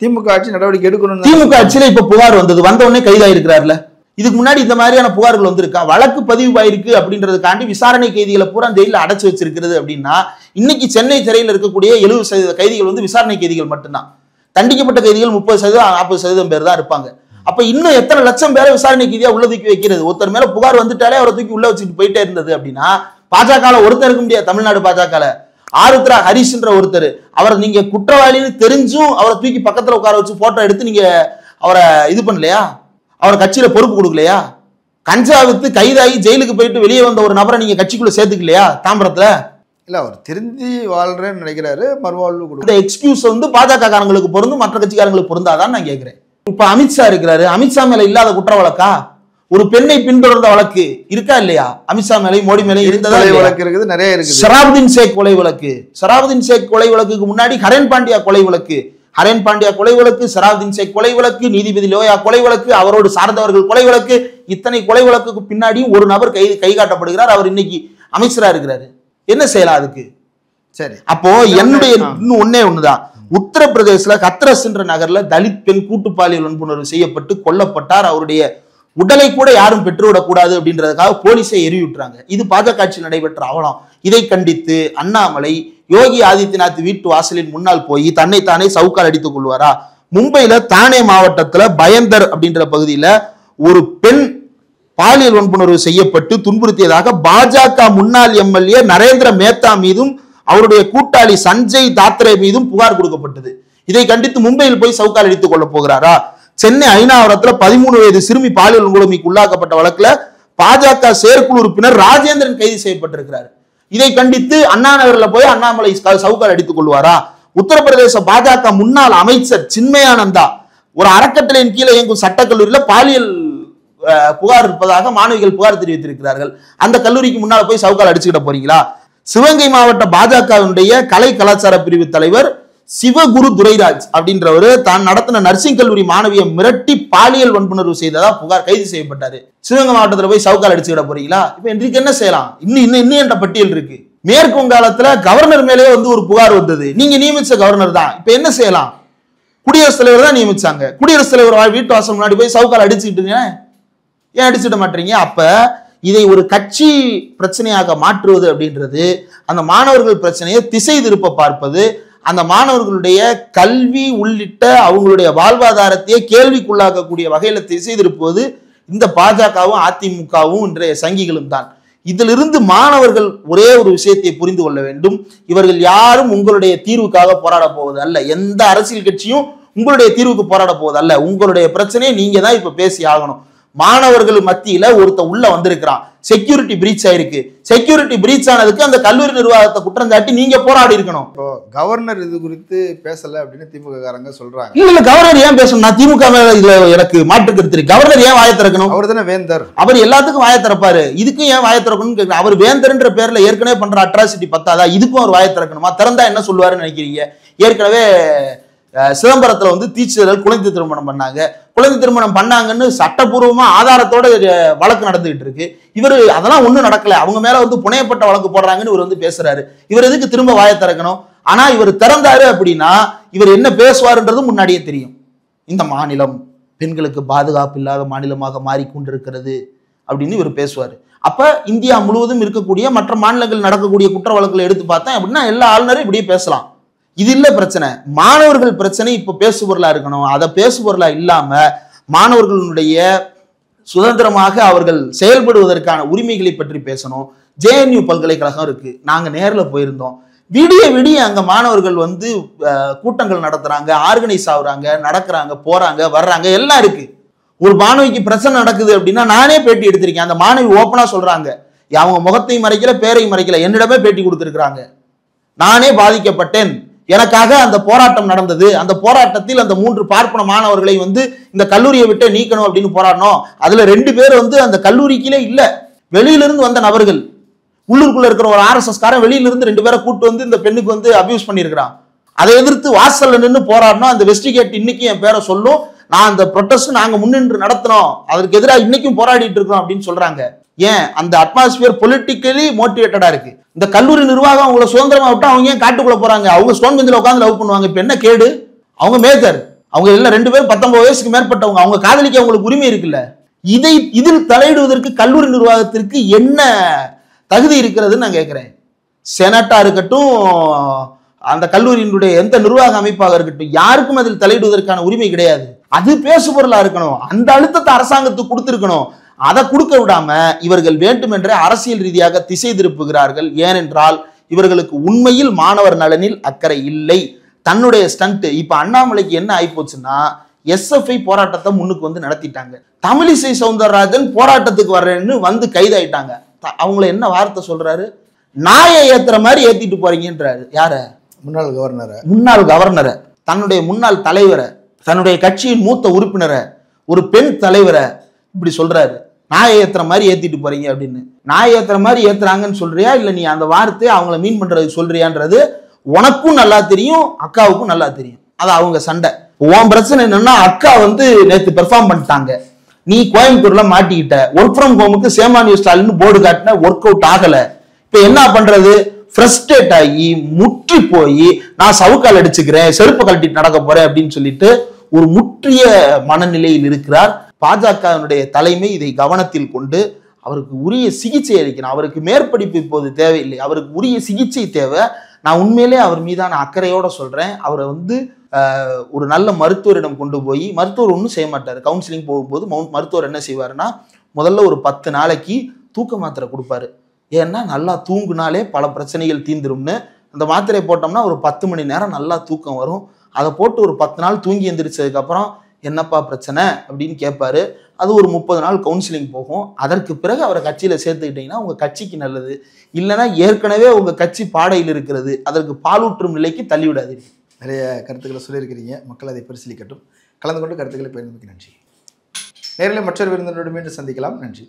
திமுக ஆட்சி நடவடிக்கை எடுக்கணும். திமுக ஆட்சியில இப்ப புகார் வந்தது, வந்த உடனே கைதாயிருக்கிறார்ல. இதுக்கு முன்னாடி இந்த மாதிரியான புகார்கள் வந்திருக்கா? வழக்கு பதிவாயிருக்கு அப்படின்றதுக்காண்டி விசாரணை கைதிகளை பூரா ஜெயில அடைச்சு வச்சிருக்கிறது அப்படின்னா இன்னைக்கு சென்னை சிறையில் இருக்கக்கூடிய 70% கைதிகள் வந்து விசாரணை கைதிகள் மட்டும்தான். தண்டிக்கப்பட்ட கைதிகள் 30% 40% பேர் தான் இருப்பாங்க. அப்ப இன்னும் எத்தனை லட்சம் பேரை விசாரணை கைதியா உள்ள தூக்கி வைக்கிறது? ஒருத்தர் மேல புகார் வந்துட்டாலே அவரை தூக்கி உள்ள வச்சுட்டு போயிட்டே இருந்தது அப்படின்னா பாஜக ஒருத்தர் இருக்க முடியாது. தமிழ்நாடு பாஜக ஆருத்ரா ஹரிஷ்ன்ற ஒருத்தர், அவர் நீங்க குற்றவாளின்னு தெரிஞ்சும் அவரை தூக்கி பக்கத்துல உட்கார வச்சு போட்டோ எடுத்து நீங்க அவரை இது பண்ணலையா? அவரை கட்சியில பொறுப்பு கொடுக்கலையா? கஞ்சா வித்து கைதாகி ஜெயிலுக்கு போயிட்டு வெளியே வந்த ஒரு நபரை நீங்க கட்சிக்குள்ள சேர்த்துக்கலையா? தாம்பரத்துல இல்ல அவர் திருந்தி வாழ்றேன்னு நினைக்கிறாரு, மறுவாழ்வு கொடுக்கும். இந்த எக்ஸ்கியூஸ் வந்து பாஜக காரங்களுக்கு பொருந்தும், மற்ற கட்சிக்காரங்களுக்கு பொருந்தாதான் நான் கேட்கிறேன். இப்ப அமித்ஷா இருக்கிறாரு, அமித்ஷா மேல இல்லாத குற்ற வழக்கா? ஒரு பெண்ணை பின்தொடர்ந்த வழக்கு இருக்கா இல்லையா? அமித்ஷா மேலே மோடி மேலே இருந்ததா? வழக்கு இருக்குது, நிறைய இருக்குது. ஷராபுதீன் ஷேக் கொலை வழக்கு, ஷராபுதீன் ஷேக் கொலை வழக்குக்கு முன்னாடி ஹரேன் பாண்டியா கொலை வழக்கு, ஹரேன் பாண்டியா கொலை வழக்கு, ஷராபுதீன் ஷேக் கொலை வழக்கு, நீதிபதி லோயா கொலை வழக்கு, அவரோடு சார்ந்தவர்கள் கொலை வழக்கு, இத்தனை கொலை வழக்குக்கு பின்னாடி ஒரு நபர் கை காட்டப்படுகிறார். அவர் இன்னைக்கு அமைச்சரா இருக்கிறாரு. என்ன செய்யலாம் அதுக்கு? சரி, அப்போ என்னுடைய இன்னும் ஒன்னே ஒண்ணுதான். உத்தரப்பிரதேசல ஹத்ரஸ்ன்ற நகர்ல தலித் பெண் கூட்டு பாலியல் வன்புணர்வு செய்யப்பட்டு கொல்லப்பட்டார். அவருடைய உடலை கூட யாரும் பெற்றுவிடக் கூடாது அப்படின்றதுக்காக போலீஸை எரிவிட்டுறாங்க. இது பாஜக ஆட்சியில் நடைபெற்ற அவலம். இதை கண்டித்து அண்ணாமலை யோகி ஆதித்யநாத் வீட்டு வாசலின் முன்னால் போய் தன்னைத்தானே சவுக்கால் அடித்துக் கொள்வாரா? மும்பையில தானே மாவட்டத்துல பயந்தர் அப்படின்ற பகுதியில ஒரு பெண் பாலியல் வன்புணர்வு செய்யப்பட்டு துன்புறுத்தியதாக பாஜக முன்னாள் எம்எல்ஏ நரேந்திர மேத்தா மீதும் அவருடைய கூட்டாளி சஞ்சய் தாத்ரே மீதும் புகார் கொடுக்கப்பட்டது. இதை கண்டித்து மும்பையில் போய் சவுக்கால் அடித்துக் கொள்ள போகிறாரா? சென்னை ஐநாவரத்துல 13 வயது சிறுமி பாலியல் வன்கொடுமைக்கு உள்ளாக்கப்பட்ட வழக்குல பாஜக செயற்குழு உறுப்பினர் ராஜேந்திரன் கைது செய்யப்பட்டிருக்கிறார். இதை கண்டித்து அண்ணா நகர்ல போய் அண்ணாமலை சவுக்கால் அடித்துக் கொள்வாரா? உத்தரப்பிரதேச பாஜக முன்னாள் அமைச்சர் சின்மயானந்தா ஒரு அறக்கட்டளையின் கீழே இயங்கும் சட்டக்கல்லூரியில பாலியல் புகார் இருப்பதாக மாணவிகள் புகார் தெரிவித்திருக்கிறார்கள். அந்த கல்லூரிக்கு முன்னால போய் சவுக்கால் அடிச்சுக்கிட்ட போறீங்களா? சிவகங்கை மாவட்ட பாஜகவினுடைய கலை கலாச்சார பிரிவு தலைவர் சிவகுரு துரைராஜ் அப்படின்றவர் தான் நடத்தின நர்சிங் கல்லூரி மாணவியை மிரட்டி பாலியல் வன்புணர்வு செய்ததா புகார், கைது செய்யப்பட்டாரு. சிவகங்கை மாவட்டத்தில் போய் சவுக்கால் அடிச்சுக்கிட போறீங்களா? இப்ப இன்றைக்கு என்ன செய்யலாம்? இன்னும் என்ற பட்டியல் இருக்கு. மேற்கு வங்காளத்துல கவர்னர் மேலே வந்து ஒரு புகார் வந்தது. நீங்க நியமிச்ச கவர்னர் தான். இப்ப என்ன செய்யலாம்? குடியரசுத் தலைவர் தான் நியமிச்சாங்க. குடியரசுத் தலைவர் வீட்டு வாசல் முன்னாடி போய் சவுக்கால் அடிச்சுக்கிட்டுங்க, ஏன் அடிச்சுட மாட்டீங்க? அப்ப இதை ஒரு கட்சி பிரச்சனையாக மாற்றுவது அப்படின்றது அந்த மாணவர்கள் பிரச்சனையை திசை திருப்ப பார்ப்பது, அந்த மாணவர்களுடைய கல்வி உள்ளிட்ட அவங்களுடைய வாழ்வாதாரத்தையே கேள்விக்குள்ளாக்கக்கூடிய வகையில திசை திருப்புவது இந்த பாஜகவும் அதிமுகவும் இன்றைய சங்கிகளும் தான். இதிலிருந்து மாணவர்கள் ஒரே ஒரு விஷயத்தை புரிந்து கொள்ள வேண்டும். இவர்கள் யாரும் உங்களுடைய தீர்வுக்காக போராட போவது அல்ல. எந்த அரசியல் கட்சியும் உங்களுடைய தீர்வுக்கு போராட போவது அல்ல. உங்களுடைய பிரச்சனையை நீங்க தான் இப்ப பேசி ஆகணும். மாணவர்கள் மத்தியில ஒருத்த உள்ள வந்திருக்கிறான், செக்யூரிட்டி பிரீச் ஆயிருக்கு. செக்யூரிட்டி பிரீச் ஆனதுக்கு அந்த கல்லூரி நிர்வாகத்தை குற்றம் சாட்டி நீங்க போராடி இருக்கணும். இப்போ கவர்னர் இது குறித்து பேசல அப்படின்னு திமுக காரங்க சொல்றாங்க. இல்ல கவர்னர் ஏன் பேசணும்? நான் திமுக மேல இதுல எனக்கு மாற்று கருத்து இருக்கு. கவர்னர் ஏன் வாயை திறக்கணும்? அவர் தானே வேந்தர், அவர் எல்லாத்துக்கும் வாயை திறப்பாரு. இதுக்கும் ஏன் வாயை திறக்கணும்னு கேட்கணும். அவர் வேந்தர்ன்ற பேர்ல ஏற்கனவே பண்ற அட்ராசிட்டி பத்தாதா? இதுக்கும் அவர் வாயை திறக்கணுமா? திறந்தா என்ன சொல்லுவாருன்னு நினைக்கிறீங்க? ஏற்கனவே சிதம்பரத்துல வந்து தீட்சிதர்கள் குழந்தை திருமணம் பண்ணாங்க. குழந்தை திருமணம் பண்ணாங்கன்னு சட்டப்பூர்வமா ஆதாரத்தோட வழக்கு நடந்துகிட்டு இருக்கு. இவர் அதெல்லாம் ஒண்ணும் நடக்கல, அவங்க மேல வந்து புனையப்பட்ட வழக்கு போடுறாங்கன்னு இவர் வந்து பேசுறாரு. இவர் எதுக்கு திரும்ப வாயை திறக்கணும்? ஆனா இவர் திறந்தாரு அப்படின்னா இவர் என்ன பேசுவாருன்றது முன்னாடியே தெரியும். இந்த மாநிலம் பெண்களுக்கு பாதுகாப்பு இல்லாத மாநிலமாக மாறிக்கொண்டிருக்கிறது அப்படின்னு இவர் பேசுவாரு. அப்ப இந்தியா முழுவதும் இருக்கக்கூடிய மற்ற மாநிலங்கள் நடக்கக்கூடிய குற்ற வழக்குகளை எடுத்து பார்த்தேன் அப்படின்னா எல்லா ஆளுநரும் இப்படியே பேசலாம். இது இல்ல பிரச்சனை. மாணவர்கள் பிரச்சனை இப்ப பேசுபொருளா இருக்கணும். அதை பேசுபொருளா இல்லாம மாணவர்களுடைய சுதந்திரமாக அவர்கள் செயல்படுவதற்கான உரிமைகளை பற்றி பேசணும். ஜேஎன்யூ பல்கலைக்கழகம் இருக்கு, நாங்க நேர்ல போயிருந்தோம். விடிய விடிய அங்க மாணவர்கள் வந்து கூட்டங்கள் நடத்துறாங்க, ஆர்கனைஸ் ஆகுறாங்க, நடக்கிறாங்க, போறாங்க, வர்றாங்க, எல்லாம் இருக்கு. ஒரு மாணவிக்கு பிரச்சனை நடக்குது அப்படின்னா நானே பேட்டி எடுத்திருக்கேன். அந்த மாணவி ஓப்பனா சொல்றாங்க, அவங்க முகத்தையும் மறைக்கல, பேரையும் மறைக்கல, என்னிடமே பேட்டி கொடுத்திருக்கிறாங்க. நானே பாதிக்கப்பட்டேன், எனக்காக அந்த போராட்டம் நடந்தது, அந்த போராட்டத்தில் அந்த 3 பார்ப்பன மாணவர்களை வந்து இந்த கல்லூரியை விட்டு நீக்கணும் அப்படின்னு போராடணும். அதுல 2 பேர் வந்து அந்த கல்லூரிக்கிலே இல்ல. வெளியிலிருந்து வந்த நபர்கள், உள்ளூருக்குள்ள இருக்கிற ஒரு RSS காரன் வெளியிலிருந்து 2 பேரை கூட்டு வந்து இந்த பெண்ணுக்கு வந்து அபியூஸ் பண்ணியிருக்கிறான். அதை எதிர்த்து வாசல்ல நின்று போராடணும். அந்த வெஸ்டிகேட் இன்னைக்கு என் பேரை சொல்லும், நான் அந்த ப்ரொட்டஸ்ட் நாங்க முன்னின்று நடத்தினோம், அதற்கு எதிராக இன்னைக்கும் போராடிட்டு இருக்கிறோம் அப்படின்னு சொல்றாங்க. ஏன் அந்த அட்மாஸ்பியர் பொலிட்டிக்கலி மோட்டிவேட்டடா இருக்கு. இந்த கல்லூரி நிர்வாகம் அவங்கள சுதந்திரமா விட்டா அவங்க ஏன் காட்டுக்குள்ள போறாங்க? அவங்க ஸ்டோன் பெஞ்சில் உட்காந்து லவ் பண்ணுவாங்க. இப்ப என்ன கேடு? அவங்க மேஜர், அவங்க எல்லாம் 2 பேரும் 19 வயசுக்கு மேற்பட்டவங்க, அவங்க காதலிக்க அவங்களுக்கு உரிமை இருக்குல்ல. இதில் தலையிடுவதற்கு கல்லூரி நிர்வாகத்திற்கு என்ன தகுதி இருக்கிறதுன்னு நான் கேட்கிறேன். செனட்டா இருக்கட்டும், அந்த கல்லூரியினுடைய எந்த நிர்வாக அமைப்பாக இருக்கட்டும், யாருக்கும் அதில் தலையிடுவதற்கான உரிமை கிடையாது. அது பேசுபொருளா இருக்கணும். அந்த அழுத்தத்தை அரசாங்கத்துக்கு கொடுத்திருக்கணும். அதை கொடுக்க விடாம இவர்கள் வேண்டுமென்றே அரசியல் ரீதியாக திசை திருப்புகிறார்கள். ஏனென்றால் இவர்களுக்கு உண்மையில் மாணவர் நலனில் அக்கறை இல்லை. தன்னுடைய ஸ்டண்ட். இப்ப அண்ணாமலைக்கு என்ன ஆயிப்போச்சுன்னா, SFI போராட்டத்தை முன்னுக்கு வந்து நடத்திட்டாங்க. தமிழிசை சவுந்தரராஜன் போராட்டத்துக்கு வர்றேன்னு வந்து கைதாயிட்டாங்க. அவங்கள என்ன வார்த்தை சொல்றாரு? நாயை ஏத்துற மாதிரி ஏத்திட்டு போறீங்கன்றாரு. யார? முன்னாள் கவர்னரை, தன்னுடைய முன்னாள் தலைவரை, தன்னுடைய கட்சியின் மூத்த உறுப்பினரை, ஒரு பெண் தலைவரை இப்படி சொல்றாரு. நாயை ஏத்துற மாதிரி ஏத்திட்டு போறீங்க அப்படின்னு. நாயை ஏத்துற மாதிரி ஏத்துறாங்கன்னு சொல்றியா, இல்ல நீ அந்த வார்த்தையை அவங்கள மீன் பண்றது சொல்றியான்றது உனக்கும் நல்லா தெரியும், அக்காவுக்கும் நல்லா தெரியும். அது அவங்க சண்டை. உன் பிரச்சனை என்னன்னா, அக்கா வந்து நேத்து பெர்ஃபார்ம் பண்ணிட்டாங்க, நீ கோயம்புத்தூர்ல மாட்டிக்கிட்ட. ஒர்க் ஃப்ரம் ஹோமுக்கு சேமானிய ஸ்டாலின் போர்டு காட்டின, ஒர்க் அவுட் ஆகல. இப்ப என்ன பண்றது? ஃப்ரஸ்ட்ரேட் ஆகி முற்றி போய் நான் சவுக்கால் அடிச்சுக்கிறேன், செருப்பு கழட்டிட்டு நடக்க போறேன் அப்படின்னு சொல்லிட்டு ஒரு முற்றிய மனநிலையில் இருக்கிறார். பாஜகவினுடைய தலைமை இதை கவனத்தில் கொண்டு அவருக்கு உரிய சிகிச்சை அளிக்கணும். அவருக்கு மேற்படிப்பு இப்போது தேவையில்லை, அவருக்கு உரிய சிகிச்சை தேவை. நான் உண்மையிலே அவர் மீதான அக்கறையோட சொல்றேன். அவரை வந்து ஒரு நல்ல மருத்துவரிடம் கொண்டு போய், மருத்துவர் ஒன்றும் செய்ய மாட்டார். கவுன்சிலிங் போகும்போது மருத்துவர் என்ன செய்வாருன்னா, முதல்ல ஒரு 10 நாளைக்கு தூக்க மாத்திரை கொடுப்பாரு. ஏன்னா நல்லா தூங்குனாலே பல பிரச்சனைகள் தீந்துரும்னு. அந்த மாத்திரை போட்டோம்னா ஒரு 10 மணி நேரம் நல்லா தூக்கம் வரும். அதை போட்டு ஒரு 10 நாள் தூங்கி எந்திரிச்சதுக்கு அப்புறம் என்னப்பா பிரச்சனை அப்படின்னு கேட்பாரு. அது ஒரு 30 நாள் கவுன்சிலிங் போகும். அதற்கு பிறகு அவரை கட்சியில சேர்த்துக்கிட்டீங்கன்னா உங்க கட்சிக்கு நல்லது. இல்லைன்னா ஏற்கனவே உங்க கட்சி பாடையில் இருக்கிறது, அதற்கு பாலூற்றும் நிலைக்கு தள்ளிவிடாதீர்கள். நிறைய கருத்துக்களை சொல்லியிருக்கிறீங்க. மக்கள் அதை பரிசீலிக்கட்டும். கலந்து கொண்டு கருத்துக்களை பகிர்ந்தமைக்கு நன்றி. நேரில் மற்றொரு விருந்தினரோடு மீண்டும் சந்திக்கலாம். நன்றி.